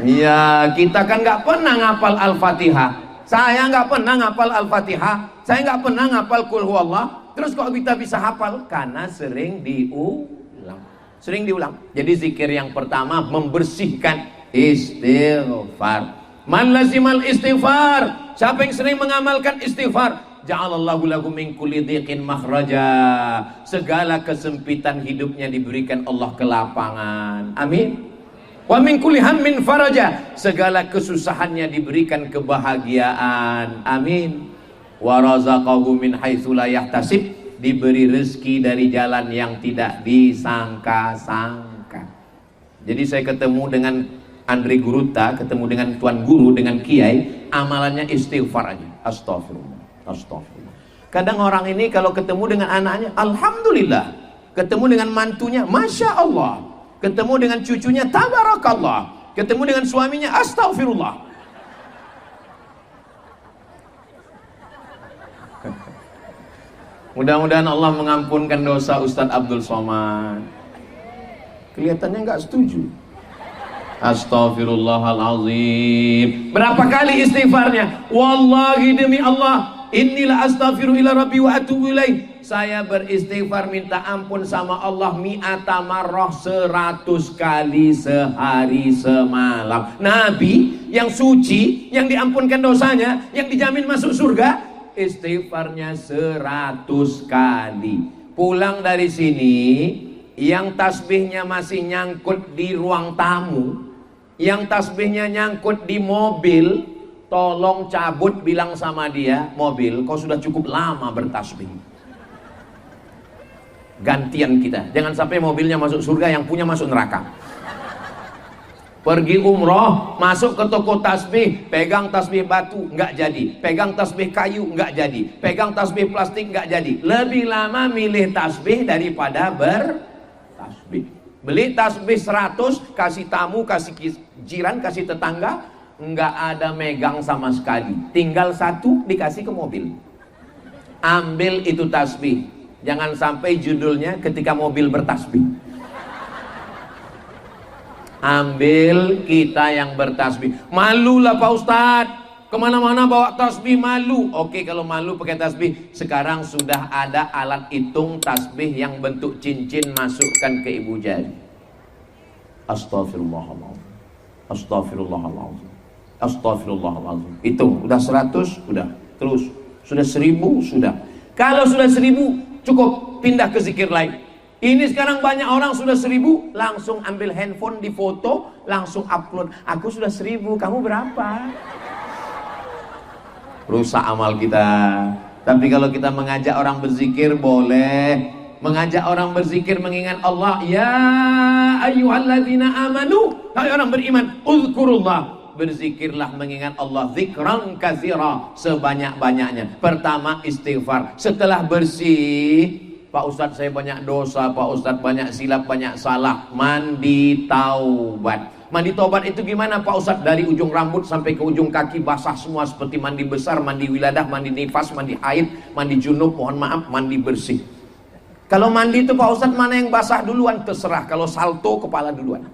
Ya, kita kan nggak pernah ngapal Al-Fatihah. Saya nggak pernah ngapal Al-Fatihah, saya nggak pernah ngapal Qul Huwallah. Terus kok kita bisa hafal? Karena sering diulang. Jadi zikir yang pertama membersihkan istighfar. Man lazimal istighfar, siapa yang sering mengamalkan istighfar, ja'alallahu lahu min kulli dhiqin makhraja. Segala kesempitan hidupnya diberikan Allah kelapangan. Amin. Wa min kulli hammin faraja. Segala kesusahannya diberikan kebahagiaan. Amin. Wa razaqahu min haitsu la yahtasib. Diberi rezeki dari jalan yang tidak disangka-sangka. Jadi saya ketemu dengan Andre Guruta, ketemu dengan Tuan Guru, dengan Kiai, amalannya istighfar aja. Astagfirullah. Kadang orang ini kalau ketemu dengan anaknya, alhamdulillah. Ketemu dengan mantunya, masya Allah. Ketemu dengan cucunya, tabarakallah. Ketemu dengan suaminya, astagfirullah. Mudah-mudahan Allah mengampunkan dosa Ustadz Abdul Somad. Kelihatannya nggak setuju. Astaghfirullahalazim. Berapa kali istighfarnya? Wallahi demi Allah, inilah astaghfiru ila rabbi wa atubu ilaih. Saya beristighfar minta ampun sama Allah mi'ata marrah, 100 kali sehari semalam. Nabi yang suci, yang diampunkan dosanya, yang dijamin masuk surga, istighfarnya 100 kali. Pulang dari sini, yang tasbihnya masih nyangkut di ruang tamu, yang tasbihnya nyangkut di mobil, tolong cabut, bilang sama dia, mobil, kau sudah cukup lama bertasbih. Gantian kita, jangan sampai mobilnya masuk surga, yang punya masuk neraka. Pergi umroh, masuk ke toko tasbih, pegang tasbih batu, nggak jadi. Pegang tasbih kayu, nggak jadi. Pegang tasbih plastik, nggak jadi. Lebih lama milih tasbih daripada bertasbih. Beli tasbih 100, kasih tamu, kasih jiran, kasih tetangga, nggak ada megang sama sekali. Tinggal 1 dikasih ke mobil. Ambil itu tasbih. Jangan sampai judulnya ketika mobil bertasbih. Ambil kita yang bertasbih. Malulah Pak Ustadz, kemana-mana bawa tasbih malu. Oke, kalau malu pakai tasbih. Sekarang sudah ada alat hitung tasbih yang bentuk cincin, masukkan ke ibu jari. Astaghfirullahaladzim, astaghfirullahaladzim, astaghfirullahaladzim. Hitung, udah 100, udah. Terus, sudah 1000, sudah. Kalau sudah 1000, cukup, pindah ke zikir lain. Ini sekarang banyak orang sudah 1000, langsung ambil handphone, difoto, langsung upload. Aku sudah 1000, kamu berapa? Rusak amal kita. Tapi kalau kita mengajak orang berzikir, boleh. Mengajak orang berzikir, mengingat Allah. Ya ayyuhalladzina amanu, hai orang beriman, uzkurullah, berzikirlah mengingat Allah, zikran katsira, sebanyak-banyaknya. Pertama istighfar. Setelah bersih, Pak Ustadz saya banyak dosa, Pak Ustadz banyak silap, banyak salah, mandi taubat. Mandi taubat itu gimana Pak Ustadz? Dari ujung rambut sampai ke ujung kaki basah semua, seperti mandi besar, mandi wiladah, mandi nifas, mandi haid, mandi junub, mohon maaf, mandi bersih. Kalau mandi itu Pak Ustadz mana yang basah duluan? Terserah. Kalau salto, kepala duluan.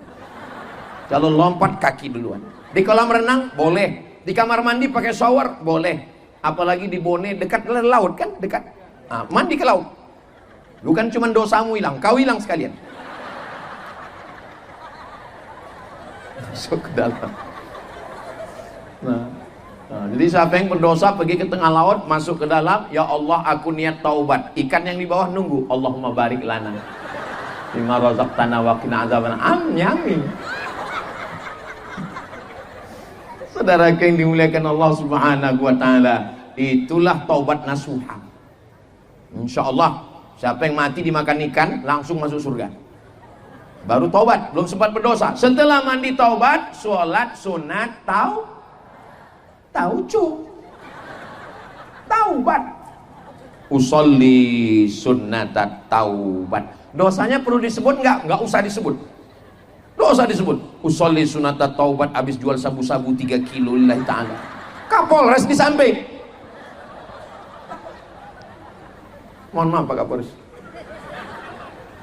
Kalau lompat, kaki duluan. Di kolam renang boleh, di kamar mandi pakai shower boleh, apalagi di Bone dekat laut kan, dekat. Nah, mandi ke laut. Bukan cuma dosamu hilang, kau hilang sekalian. Masuk ke dalam. Nah, jadi siapa yang berdosa pergi ke tengah laut, masuk ke dalam, ya Allah aku niat taubat. Ikan yang di bawah nunggu, Allahumma barik lana bima razaqtana wa qina adzabannar. Yamin. Saudara yang dimuliakan Allah Subhanahu wa taala, itulah taubat nasuha. Insyaallah siapa yang mati dimakan ikan langsung masuk surga. Baru taubat, belum sempat berdosa. Setelah mandi taubat, sholat sunat taubat. Usolli sunnatat taubat. Dosanya perlu disebut enggak usah disebut. Dosa disebut. Usolli sunnatat taubat, habis jual sabu-sabu 3 kilo lillahi ta'ala. Kapolres di samping. Mohon maaf Pak Kapolres,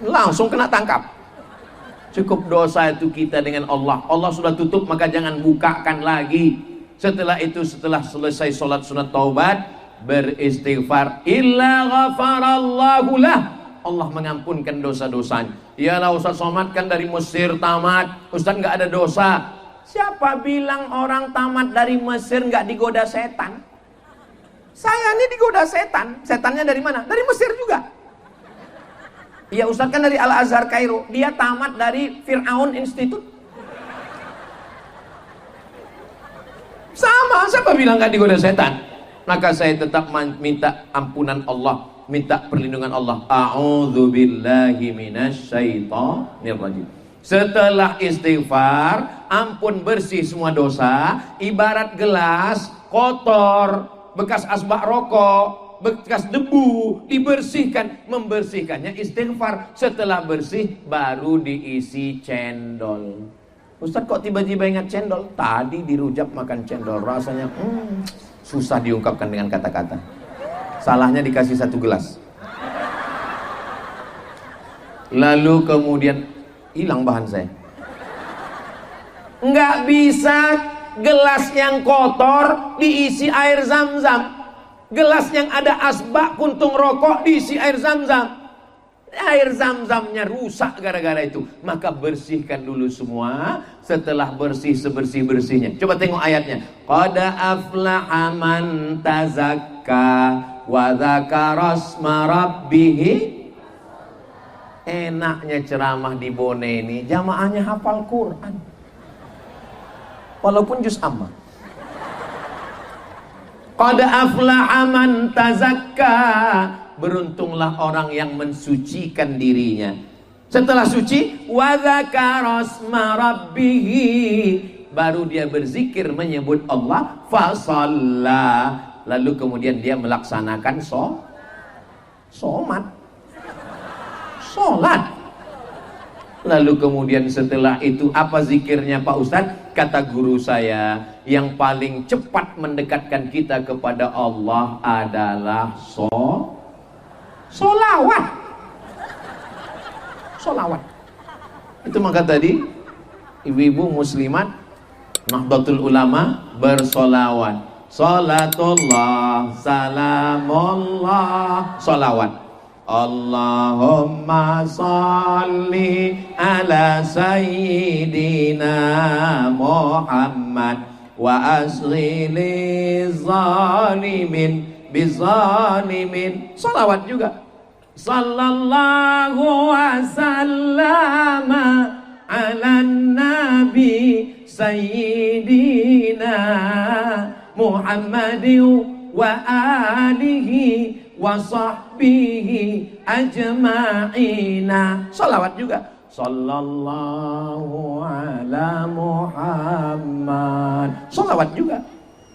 langsung kena tangkap. Cukup dosa itu kita dengan Allah. Allah sudah tutup, maka jangan bukakan lagi. Setelah itu, setelah selesai sholat sunat taubat, beristighfar. Illa ghafarallahu lah, Allah mengampunkan dosa-dosanya. Iyalah Ustaz Somad kan dari Mesir tamat, Ustaz nggak ada dosa. Siapa bilang orang tamat dari Mesir nggak digoda setan? Saya ini digoda setan. Setannya dari mana? Dari Mesir juga. Iya Ustaz kan dari Al-Azhar Kairo. Dia tamat dari Fir'aun Institute. Sama, siapa bilang gak digoda setan? Maka saya tetap minta ampunan Allah, minta perlindungan Allah. A'udzubillahi minasyaitonir rajim. Setelah istighfar, ampun, bersih semua dosa. Ibarat gelas kotor, bekas asbak rokok, bekas debu, dibersihkan. Membersihkannya istighfar. Setelah bersih baru diisi cendol. Ustaz kok tiba-tiba ingat cendol? Tadi dirujak makan cendol, rasanya susah diungkapkan dengan kata-kata. Salahnya dikasih 1 gelas, lalu kemudian hilang bahan saya. Nggak bisa gelas yang kotor diisi air zam-zam. Gelas yang ada asbak puntung rokok diisi air zam-zam. Air zam-zamnya rusak gara-gara itu. Maka bersihkan dulu semua. Setelah bersih sebersih-bersihnya, coba tengok ayatnya. Qad aflaha man tazakka wa dzakara asma rabbih. Enaknya ceramah di Bone ini, jamaahnya hafal Quran. Walaupun juz amma. Qad aflaha man tazakka, beruntunglah orang yang mensucikan dirinya. Setelah suci, wa dzakara asma rabbih, baru dia berzikir menyebut Allah, fasalla, lalu kemudian dia melaksanakan sholat. Lalu kemudian setelah itu apa zikirnya Pak Ustadz? Kata guru saya, yang paling cepat mendekatkan kita kepada Allah adalah sholawat. Itu maka tadi ibu-ibu muslimat Nahdlatul Ulama bersolawat. Salatullah, salamullah, solawat. Allahumma salli ala sayyidina Muhammad wa asghili zalimin bizalimin. Salawat juga. Sallallahu wasallama ala nabi sayyidina Muhammadin wa alihi wa sahbihi ajma'ina. Salawat juga. Sallallahu ala Muhammad. Salawat juga.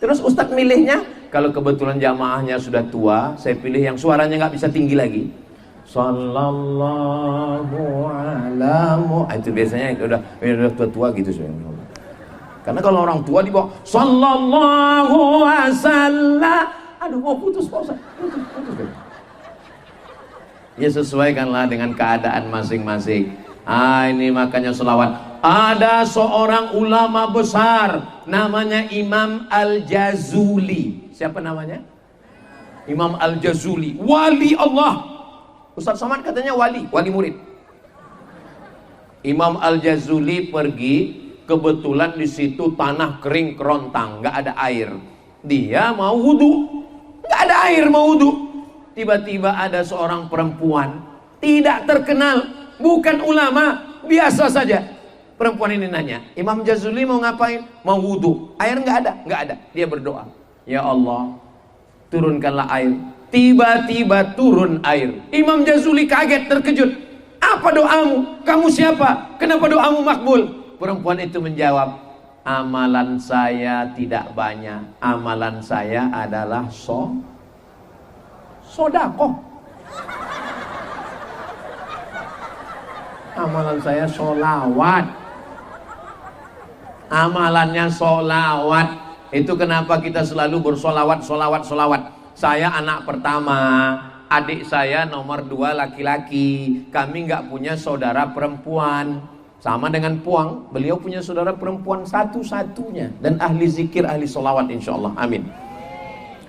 Terus Ustadz milihnya, kalau kebetulan jamaahnya sudah tua, saya pilih yang suaranya nggak bisa tinggi lagi. Sallallahu ala Muhammad. Itu biasanya udah tua-tua gitu sebenarnya. Karena kalau orang tua dibawa sallallahu wasallam, aduh mau putus Pak Ustaz. Putus. Ya sesuaikanlah dengan keadaan masing-masing. Ini makanya selawat. Ada seorang ulama besar namanya Imam Al-Jazuli. Siapa namanya? Imam Al-Jazuli, wali Allah. Ustaz Somad katanya wali murid. Imam Al-Jazuli pergi, kebetulan di situ tanah kering kerontang, nggak ada air. Dia mau wudhu, nggak ada air, mau wudhu. Tiba-tiba ada seorang perempuan tidak terkenal, bukan ulama, biasa saja. Perempuan ini nanya, Imam Jazuli mau ngapain? Mau wudhu. Air nggak ada, nggak ada. Dia berdoa, ya Allah, turunkanlah air. Tiba-tiba turun air. Imam Jazuli kaget, terkejut. Apa doamu? Kamu siapa? Kenapa doamu makbul? Perempuan itu menjawab, amalan saya tidak banyak. Amalan saya adalah sodakoh. Amalan saya solawat. Amalannya solawat. Itu kenapa kita selalu bersolawat. Saya anak pertama, adik saya nomor 2 laki-laki. Kami nggak punya saudara perempuan. Sama dengan Puang, beliau punya saudara perempuan satu-satunya. Dan ahli zikir, ahli solawat insya Allah, amin.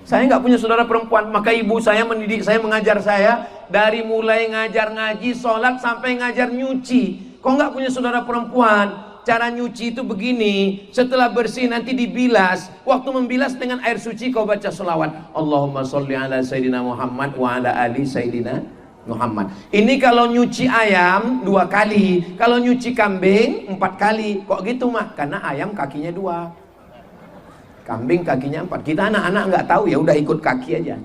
Saya nggak punya saudara perempuan, maka ibu saya mendidik saya, mengajar saya dari mulai ngajar ngaji, sholat, sampai ngajar nyuci. Kok nggak punya saudara perempuan? Cara nyuci itu begini, setelah bersih nanti dibilas. Waktu membilas dengan air suci kau baca sholawat. Allahumma sholli ala sayyidina Muhammad wa ala ali sayyidina Muhammad. Ini kalau nyuci ayam 2 kali, kalau nyuci kambing 4 kali. Kok gitu mah? Karena ayam kakinya 2, kambing kakinya 4. Kita anak-anak nggak tahu, ya udah ikut kaki aja.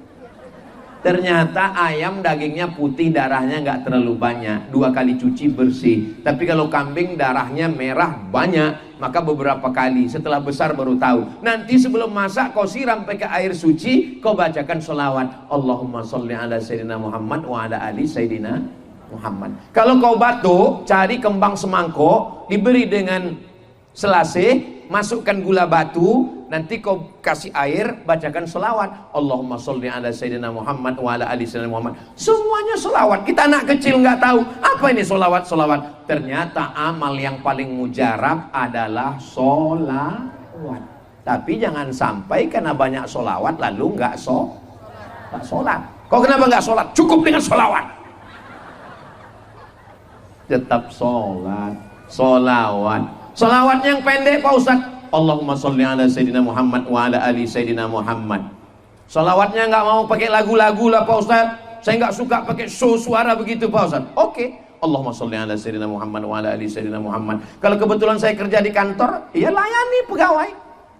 Ternyata ayam dagingnya putih, darahnya nggak terlalu banyak. 2 kali cuci bersih. Tapi kalau kambing darahnya merah banyak, maka beberapa kali. Setelah besar baru tahu. Nanti sebelum masak kau siram pakai air suci, kau bacakan sholawat. Allahumma sholli ala sayyidina Muhammad wa ala ali sayyidina Muhammad. Kalau kau batuk, cari kembang semangkuk, diberi dengan selasih, masukkan gula batu. Nanti kau kasih air, bacakan selawat. Allahumma sholli ala sayyidina Muhammad wa ala ali sayyidina Muhammad. Semuanya selawat. Kita anak kecil nggak tahu apa ini selawat. Ternyata amal yang paling mujarab adalah solawat. Tapi jangan sampai karena banyak solawat lalu nggak sholat. Kau kenapa nggak sholat? Cukup dengan solawat. Tetap solawat. Solawat yang pendek Pak Ustaz. Allahumma sholli ala sayyidina Muhammad wa ala ali sayyidina Muhammad. Salawatnya nggak mau pakai lagu-lagu lah Pak Ustaz. Saya nggak suka pakai show suara begitu Pak Ustaz. Oke. Allahumma sholli ala sayyidina Muhammad wa ala ali sayyidina Muhammad. Kalau kebetulan saya kerja di kantor, ya layani pegawai.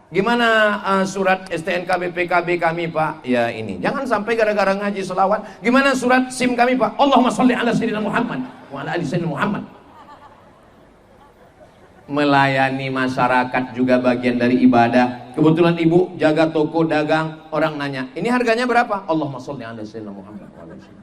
Gimana surat STNK BPKB kami Pak? Ya ini. Jangan sampai gara-gara ngaji selawat. Gimana surat SIM kami Pak? Allahumma sholli ala sayyidina Muhammad wa ala ali sayyidina Muhammad. Melayani masyarakat juga bagian dari ibadah. Kebetulan ibu jaga toko dagang, orang nanya, ini harganya berapa? Allahumma sholli ala sayyidina Muhammad wa ala ali sayyidina.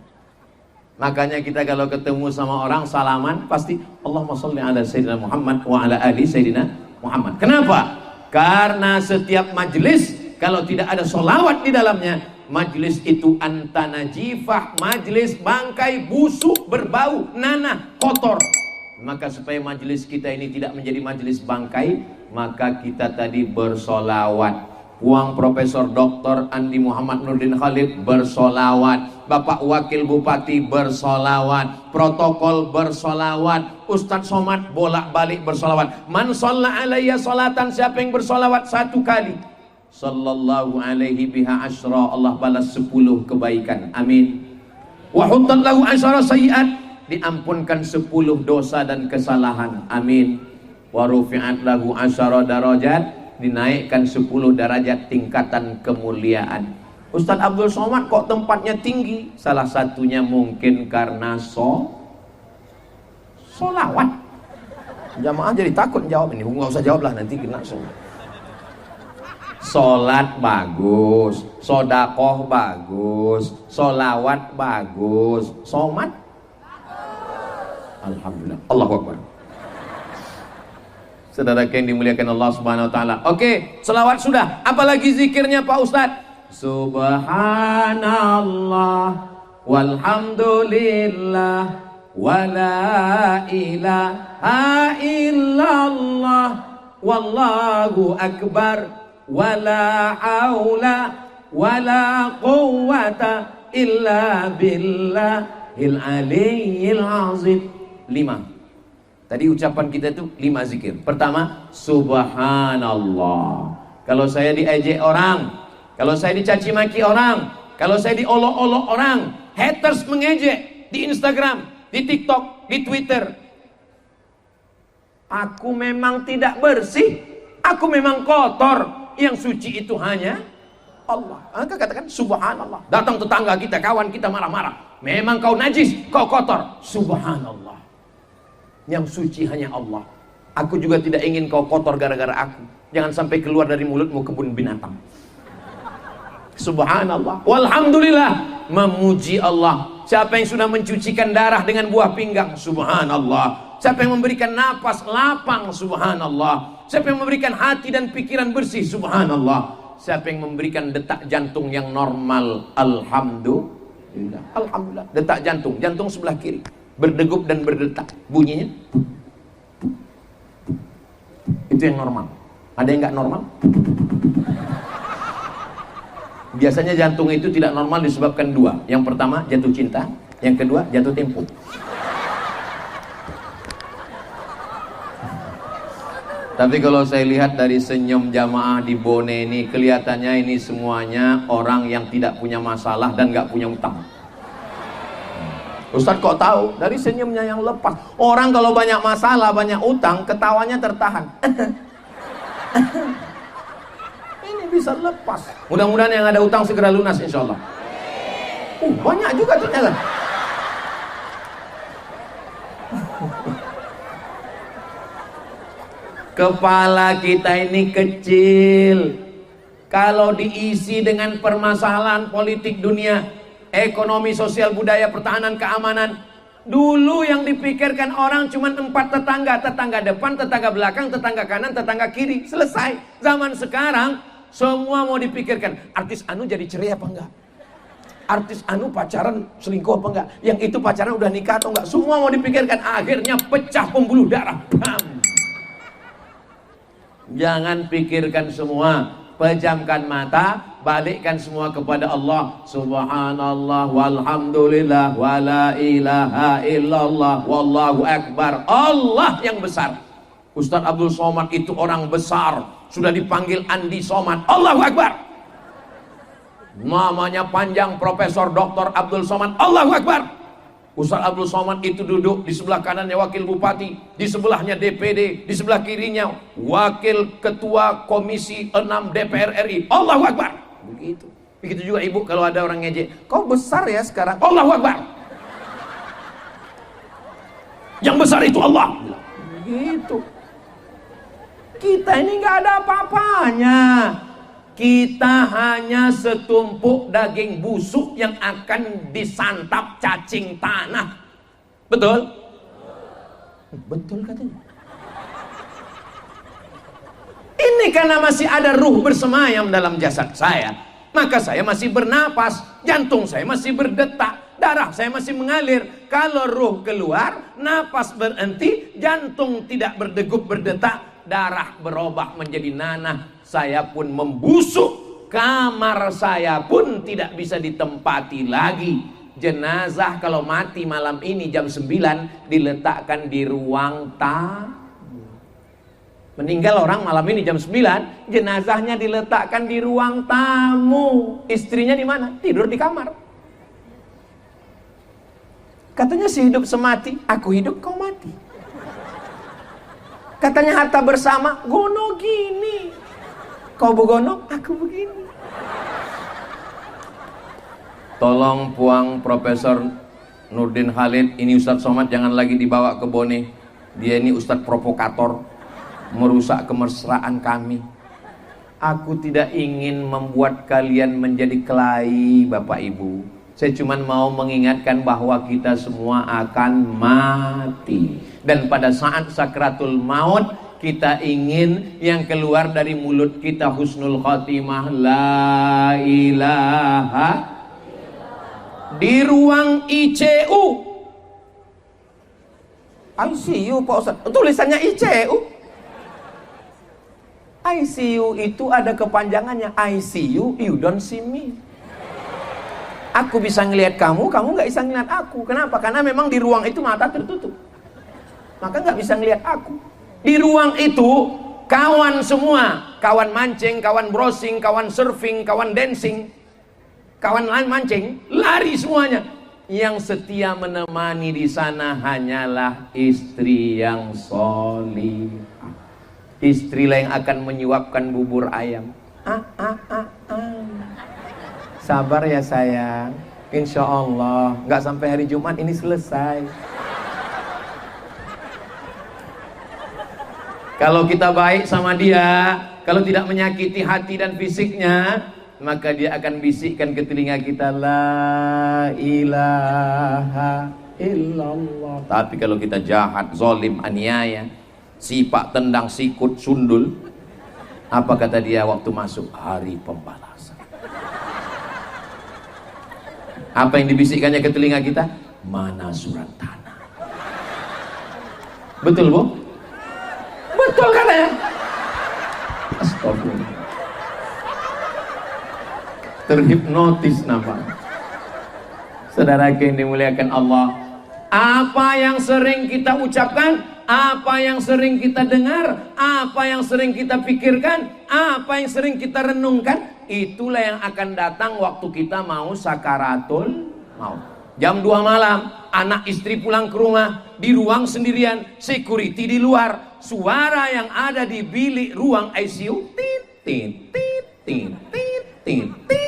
Makanya kita kalau ketemu sama orang salaman pasti Allahumma sholli ala sayyidina Muhammad wa ala ali sayyidina Muhammad. Kenapa? Karena setiap majelis kalau tidak ada sholawat di dalamnya, majelis itu antana jifah, majelis bangkai, busuk, berbau, nanah, kotor. Maka supaya majelis kita ini tidak menjadi majelis bangkai, maka kita tadi bersolawat. Uang Profesor Dr. Andi Muhammad Nurdin Khalid bersolawat, Bapak Wakil Bupati bersolawat, protokol bersolawat, Ustadz Somad bolak-balik bersolawat. Man sholla alaiya sholatan, siapa yang bersolawat 1 kali, sallallahu alaihi biha asyra, Allah balas 10 kebaikan. Amin. Wa huttat lahu asyra sayyi'at, diampunkan 10 dosa dan kesalahan. Amin. Wa rufi'at lahu asyara darajat, dinaikkan 10 derajat tingkatan kemuliaan. Ustadz Abdul Somad kok tempatnya tinggi? Salah satunya mungkin karena solawat. Jamaah jadi takut jawab ini. Nggak usah jawab lah, nanti kena sholat. Sholat bagus, sodakoh bagus, solawat bagus, somat alhamdulillah. Allahu Akbar. Saudara yang dimuliakan Allah Subhanahu wa taala. Oke, selawat sudah. Apalagi zikirnya Pak Ustadz? Subhanallah walhamdulillah wala ilaha illallah wallahu akbar wala haula wala quwwata illa billahil aliyyil azim. 5. Tadi ucapan kita itu 5 zikir. Pertama, subhanallah. Kalau saya diejek orang, kalau saya dicaci maki orang, kalau saya diolok-olok orang, haters mengejek di Instagram, di TikTok, di Twitter, aku memang tidak bersih, aku memang kotor, yang suci itu hanya Allah. Maka katakan subhanallah. Datang tetangga kita, kawan kita marah-marah, memang kau najis, kau kotor, subhanallah. Yang suci hanya Allah. Aku juga tidak ingin kau kotor gara-gara aku. Jangan sampai keluar dari mulutmu kebun binatang. Subhanallah. Walhamdulillah. Memuji Allah. Siapa yang sudah mencucikan darah dengan buah pinggang? Subhanallah. Siapa yang memberikan napas lapang? Subhanallah. Siapa yang memberikan hati dan pikiran bersih? Subhanallah. Siapa yang memberikan detak jantung yang normal? Alhamdulillah. Alhamdulillah. Detak jantung, jantung sebelah kiri berdegup dan berdetak, bunyinya itu yang normal. Ada yang nggak normal? Biasanya jantung itu tidak normal disebabkan 2. Yang pertama jatuh cinta, yang kedua jatuh tempo. Tapi kalau saya lihat dari senyum jamaah di Bone ini, kelihatannya ini semuanya orang yang tidak punya masalah dan nggak punya utang. Ustadz kok tahu? Dari senyumnya yang lepas. Orang kalau banyak masalah, banyak utang, ketawanya tertahan. Ini bisa lepas. Mudah-mudahan yang ada utang segera lunas insya Allah. Banyak juga ternyata. Kepala kita ini kecil. Kalau diisi dengan permasalahan politik dunia, ekonomi, sosial, budaya, pertahanan, keamanan, dulu yang dipikirkan orang cuma 4 tetangga. Tetangga depan, tetangga belakang, tetangga kanan, tetangga kiri. Selesai. Zaman sekarang semua mau dipikirkan. Artis anu jadi cerai apa enggak? Artis anu pacaran selingkuh apa enggak? Yang itu pacaran udah nikah atau enggak? Semua mau dipikirkan. Akhirnya pecah pembuluh darah. Bam. Jangan pikirkan semua. Pejamkan mata, balikkan semua kepada Allah. Subhanallah walhamdulillah wala ilaha illallah wallahu akbar. Allah yang besar. Ustadz Abdul Somad itu orang besar, sudah dipanggil Andi Somad. Allahu akbar. Namanya panjang, Profesor Dr. Abdul Somad. Allahu akbar. Ustaz Abdul Somad itu duduk di sebelah kanannya wakil bupati, di sebelahnya DPD, di sebelah kirinya wakil ketua komisi 6 DPR RI. Allahu Akbar. Begitu. Begitu juga ibu kalau ada orang ngejek, kau besar ya sekarang. Allahu Akbar. Yang besar itu Allah. Begitu. Kita ini nggak ada apa-apanya. Kita hanya setumpuk daging busuk yang akan disantap cacing tanah. Betul? Betul katanya. Ini karena masih ada ruh bersemayam dalam jasad saya, maka saya masih bernapas, jantung saya masih berdetak, darah saya masih mengalir. Kalau ruh keluar, napas berhenti, jantung tidak berdegup berdetak, darah berubah menjadi nanah, saya pun membusuk, kamar saya pun tidak bisa ditempati lagi. Jenazah kalau mati malam ini jam 9 diletakkan di ruang tamu. Meninggal orang malam ini jam 9, jenazahnya diletakkan di ruang tamu. Istrinya di mana? Tidur di kamar. Katanya si hidup semati, aku hidup kau mati. Katanya harta bersama, gono gini. Kau begono, aku begini. Tolong puang Profesor Nurdin Khalid, ini Ustadz Somad jangan lagi dibawa ke Bone. Dia ini Ustadz provokator, merusak kemesraan kami. Aku tidak ingin membuat kalian menjadi kelahi Bapak Ibu. Saya cuma mau mengingatkan bahwa kita semua akan mati. Dan pada saat sakratul maut, kita ingin yang keluar dari mulut kita husnul khotimah, la ilaha. Di ruang ICU, ICU Pak Ustaz, tulisannya ICU. ICU itu ada kepanjangannya, ICU, you don't see me. Aku bisa ngelihat kamu, kamu nggak bisa ngelihat aku. Kenapa? Karena memang di ruang itu mata tertutup, maka nggak bisa ngelihat aku. Di ruang itu kawan semua, kawan mancing, kawan browsing, kawan surfing, kawan dancing, kawan mancing, lari semuanya. Yang setia menemani di sana hanyalah istri yang solihah. Istrilah yang akan menyuapkan bubur ayam. Sabar ya sayang, insya Allah nggak sampai hari Jumat ini selesai. Kalau kita baik sama dia, kalau tidak menyakiti hati dan fisiknya, maka dia akan bisikkan ke telinga kita, la ilaha illallah. Tapi kalau kita jahat, zalim, aniaya, sipak, tendang, sikut, sundul, apa kata dia waktu masuk? Hari pembalasan. Apa yang dibisikkannya ke telinga kita? Mana surat tanah? Betul Bu? Betul katanya. Astagfirullah. Terhipnotis nampak. Saudara yang dimuliakan Allah, apa yang sering kita ucapkan, apa yang sering kita dengar, apa yang sering kita pikirkan, apa yang sering kita renungkan, itulah yang akan datang waktu kita mau sakaratul maut. Jam 2 malam, anak istri pulang ke rumah, di ruang sendirian, security di luar, suara yang ada di bilik ruang ICU, tit tit tit tit tit tit tit.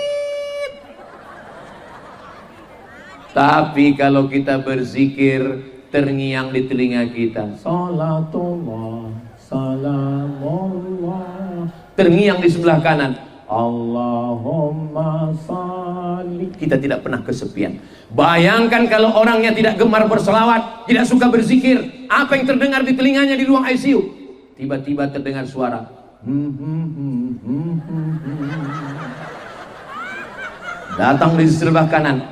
Tapi kalau kita berzikir, terngiang di telinga kita, salatullah, salamullah. Terngiang di sebelah kanan, Allahumma salli. Kita tidak pernah kesepian. Bayangkan kalau orangnya tidak gemar berselawat, tidak suka berzikir, apa yang terdengar di telinganya di ruang ICU? Tiba-tiba terdengar suara, datang di sebelah kanan,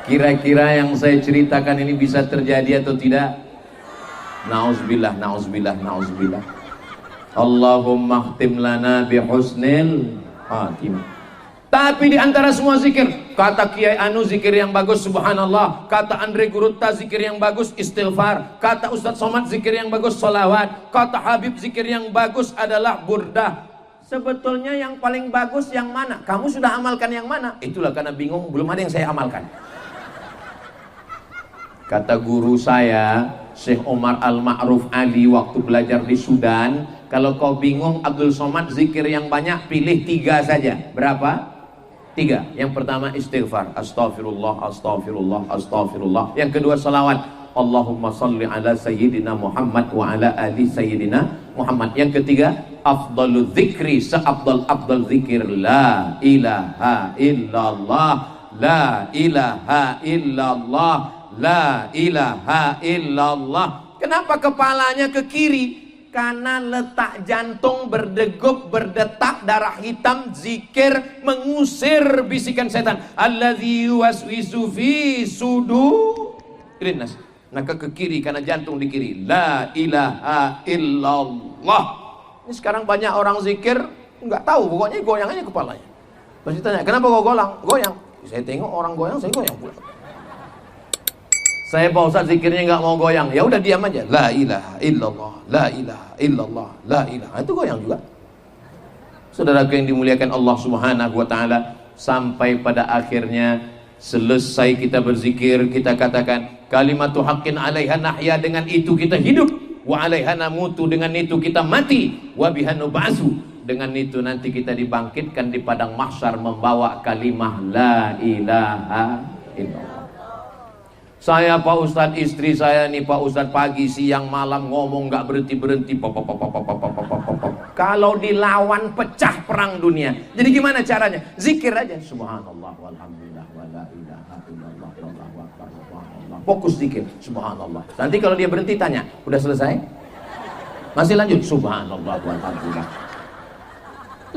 kira-kira yang saya ceritakan ini bisa terjadi atau tidak? Nauzubillah, nauzubillah, nauzubillah. Allahumma khtim lana bihusnil khatimah. Tapi di antara semua zikir, kata Kiai Anu zikir yang bagus subhanallah, kata Andre Gurutta zikir yang bagus istighfar, kata Ustadz Somad zikir yang bagus sholawat, kata Habib zikir yang bagus adalah burdah. Sebetulnya yang paling bagus yang mana? Kamu sudah amalkan yang mana? Itulah karena bingung, belum ada yang saya amalkan. Kata guru saya, Syekh Omar Al-Ma'ruf Ali, waktu belajar di Sudan, kalau kau bingung Abdul Somad zikir yang banyak, pilih 3 saja. Berapa? 3. Yang pertama istighfar, astaghfirullah, astaghfirullah, astaghfirullah. Yang kedua salawat, Allahumma salli ala sayyidina Muhammad wa ala ali sayyidina Muhammad. Yang ketiga, afdalu dzikri, seabdal-abdal zikir, la ilaha illallah, la ilaha illallah, la ilaha illallah. Kenapa kepalanya ke kiri? Karena letak jantung berdegup, berdetak, darah hitam, zikir mengusir bisikan setan. Alladzi yuwaswisu fi sudurin nas. Maka ke kiri karena jantung di kiri. La ilaha illallah. Ini sekarang banyak orang zikir nggak tahu, pokoknya goyang aja kepalanya. Pasti tanya, kenapa kau goyang? Saya tengok orang goyang, saya goyang pula. Saya Pak Ustaz zikirnya nggak mau goyang, ya udah diam aja. La ilaha illallah, la ilaha illallah, la ilaha. Itu goyang juga. Saudaraku yang dimuliakan Allah Subhanahu wa taala, sampai pada akhirnya selesai kita berzikir, kita katakan kalimatu haqqin 'alaiha nahya, dengan itu kita hidup, wa 'alaiha namutu, dengan itu kita mati, wa biha nub'atsu, dengan itu nanti kita dibangkitkan di padang mahsyar membawa kalimah la ilaha illallah. Saya Pak Ustadz, istri saya nih Pak Ustadz, pagi siang malam ngomong nggak berhenti-berhenti, kalau dilawan pecah perang dunia. Jadi gimana caranya? Zikir aja, subhanallah walhamdulillah wala ilaha illallah wallahu akbar, subhanallah. Fokus zikir, subhanallah. Nanti kalau dia berhenti tanya, udah selesai? Masih lanjut, subhanallah walhamdulillah.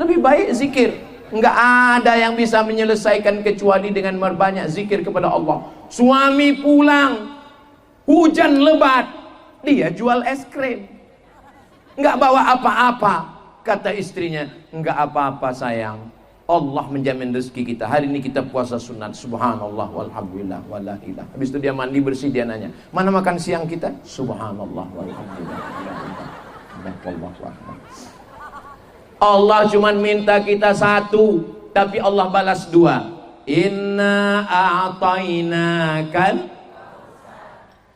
Lebih baik zikir. Nggak ada yang bisa menyelesaikan kecuali dengan berbanyak zikir kepada Allah. Suami pulang, hujan lebat, dia jual es krim, nggak bawa apa-apa. Kata istrinya, nggak apa-apa sayang, Allah menjamin rezeki kita. Hari ini kita puasa sunat, subhanallah walhamdulillah wala ilah. Habis itu dia mandi bersih, dia nanya, mana makan siang kita? Subhanallah walhamdulillah wala ilah. Allah cuma minta kita 1, tapi Allah balas 2. Inna a'tainakal.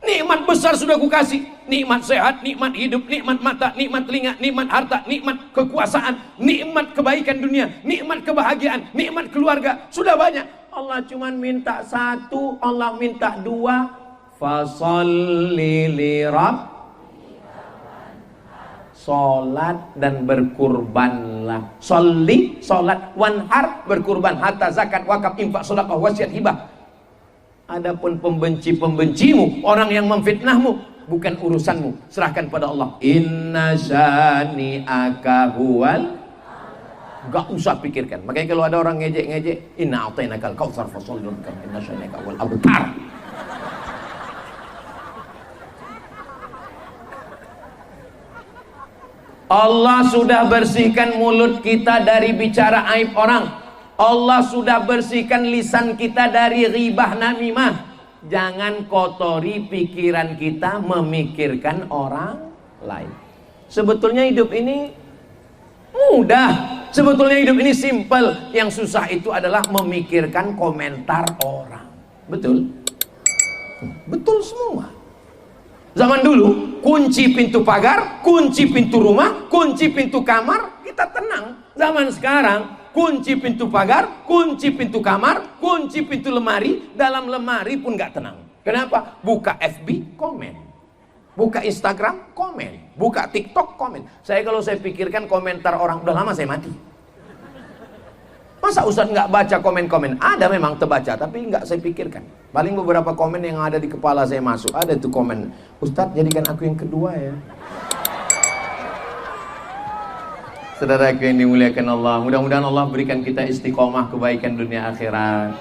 Nikmat besar sudah kukasih. Nikmat sehat, nikmat hidup, nikmat mata, nikmat telinga, nikmat harta, nikmat kekuasaan, nikmat kebaikan dunia, nikmat kebahagiaan, nikmat keluarga. Sudah banyak. Allah cuma minta 1, Allah minta 2. Fasalli li rabb, sholat dan berkurbanlah. Sholli, sholat, wanhar, berkurban, harta, zakat, wakaf, infak, sedekah, wasiat, hibah. Adapun pembenci-pembencimu, orang yang memfitnahmu, bukan urusanmu, serahkan pada Allah. Inna syani'aka huwal, gak usah pikirkan. Makanya kalau ada orang ngejek-ngejek, inna a'tainakal kautsar fasholli lirabbika inna syani'aka huwal abtar. Allah sudah bersihkan mulut kita dari bicara aib orang. Allah sudah bersihkan lisan kita dari ghibah namimah. Jangan kotori pikiran kita memikirkan orang lain. Sebetulnya hidup ini mudah. Sebetulnya hidup ini simple. Yang susah itu adalah memikirkan komentar orang. Betul? Betul semua. Zaman dulu, kunci pintu pagar, kunci pintu rumah, kunci pintu kamar, kita tenang. Zaman sekarang, kunci pintu pagar, kunci pintu kamar, kunci pintu lemari, dalam lemari pun gak tenang. Kenapa? Buka FB, komen. Buka Instagram, komen. Buka TikTok, komen. Kalau saya pikirkan komentar orang, udah lama saya mati. Masa Ustadz nggak baca komen-komen? Ada memang terbaca, tapi nggak saya pikirkan. Paling beberapa komen yang ada di kepala saya masuk. Ada tuh komen, Ustadz jadikan aku yang kedua ya. Saudaraku yang dimuliakan Allah, mudah-mudahan Allah berikan kita istiqomah kebaikan dunia akhirat.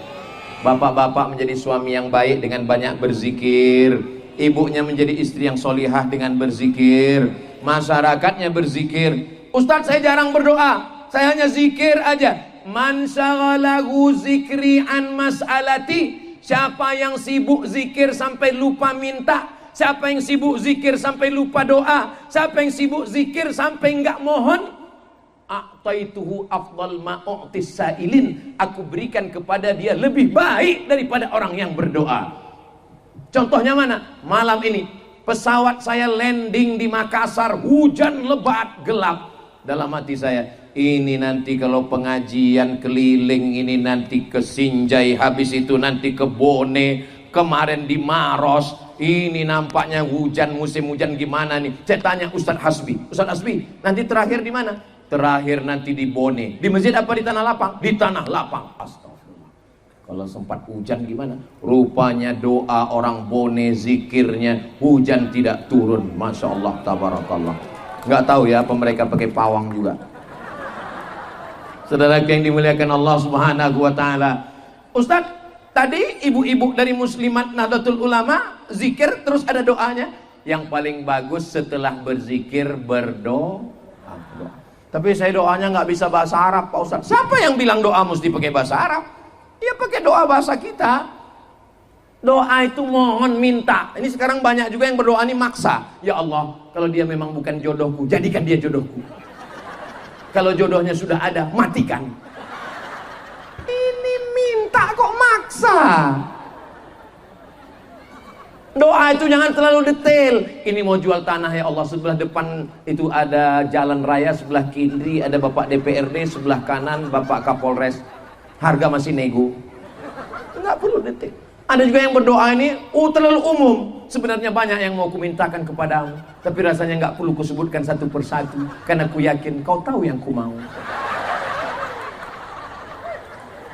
Bapak-bapak menjadi suami yang baik dengan banyak berzikir. Ibunya menjadi istri yang solihah dengan berzikir. Masyarakatnya berzikir. Ustadz saya jarang berdoa, saya hanya zikir aja. Man syaghalahu zikri an mas'alati. Siapa yang sibuk zikir sampai lupa minta, siapa yang sibuk zikir sampai lupa doa, siapa yang sibuk zikir sampai enggak mohon, a'taituhu afdal ma u'tis sa'ilin, aku berikan kepada dia lebih baik daripada orang yang berdoa. Contohnya mana? Malam ini pesawat saya landing di Makassar, hujan lebat gelap. Dalam hati saya, ini nanti kalau pengajian keliling, ini nanti ke Sinjai, habis itu nanti ke Bone, kemarin di Maros, ini nampaknya hujan, musim hujan gimana nih? Saya tanya Ustadz Hasbi, Ustadz Hasbi, nanti terakhir di mana? Terakhir nanti di Bone. Di masjid apa di Tanah Lapang? Di Tanah Lapang. Astagfirullah. Kalau sempat hujan gimana? Rupanya doa orang Bone, zikirnya, hujan tidak turun. Masya Allah, tabarakallah. Nggak tahu ya, apa mereka pakai pawang juga. Saudara yang dimuliakan Allah Subhanahu wa Ta'ala. Ustadz, tadi ibu-ibu dari Muslimat Nahdlatul Ulama zikir terus ada doanya. Yang paling bagus setelah berzikir berdoa. Tapi saya doanya nggak bisa bahasa Arab, Pak Ustadz. Siapa yang bilang doa mesti pakai bahasa Arab? Ya pakai doa bahasa kita. Doa itu mohon, minta. Ini sekarang banyak juga yang berdoa ini maksa. Ya Allah, kalau dia memang bukan jodohku, jadikan dia jodohku. Kalau jodohnya sudah ada, matikan. Ini minta kok maksa. Doa itu jangan terlalu detail. Ini mau jual tanah ya Allah, sebelah depan itu ada jalan raya, sebelah kiri ada Bapak DPRD, sebelah kanan Bapak Kapolres. Harga masih nego. Enggak perlu detail. Ada juga yang berdoa ini terlalu umum. Sebenarnya banyak yang mau kumintakan kepadamu, tapi rasanya nggak perlu kusebutkan satu persatu, karena ku yakin kau tahu yang ku mau.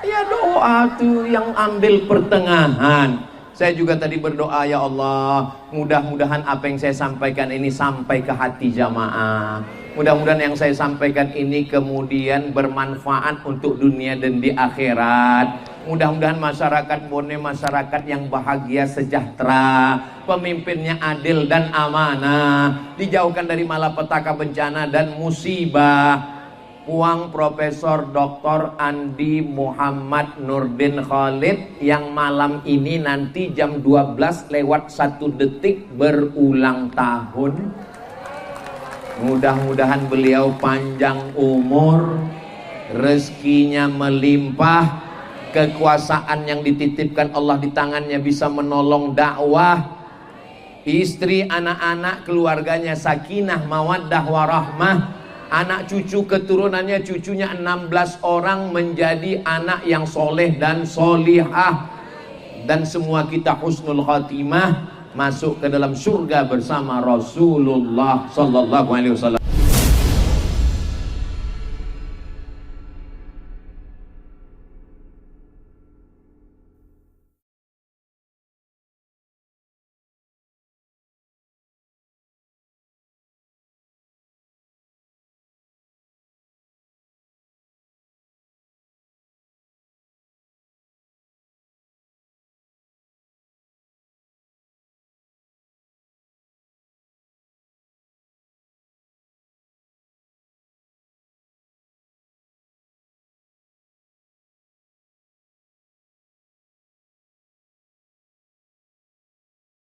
Ya doa tuh yang ambil pertengahan. Saya juga tadi berdoa, ya Allah, mudah-mudahan apa yang saya sampaikan ini sampai ke hati jamaah. Mudah-mudahan yang saya sampaikan ini kemudian bermanfaat untuk dunia dan di akhirat. Mudah-mudahan masyarakat Bone masyarakat yang bahagia, sejahtera, pemimpinnya adil dan amanah, dijauhkan dari malapetaka, bencana dan musibah. Puang Profesor Dr. Andi Muhammad Nurdin Khalid yang malam ini nanti jam 12:01 berulang tahun. Mudah-mudahan beliau panjang umur, rezekinya melimpah, kekuasaan yang dititipkan Allah di tangannya bisa menolong dakwah, istri, anak-anak, keluarganya sakinah, mawaddah, warahmah, anak cucu keturunannya, cucunya 16 orang menjadi anak yang soleh dan solihah, dan semua kita husnul khatimah, masuk ke dalam surga bersama Rasulullah sallallahu alaihi wasallam.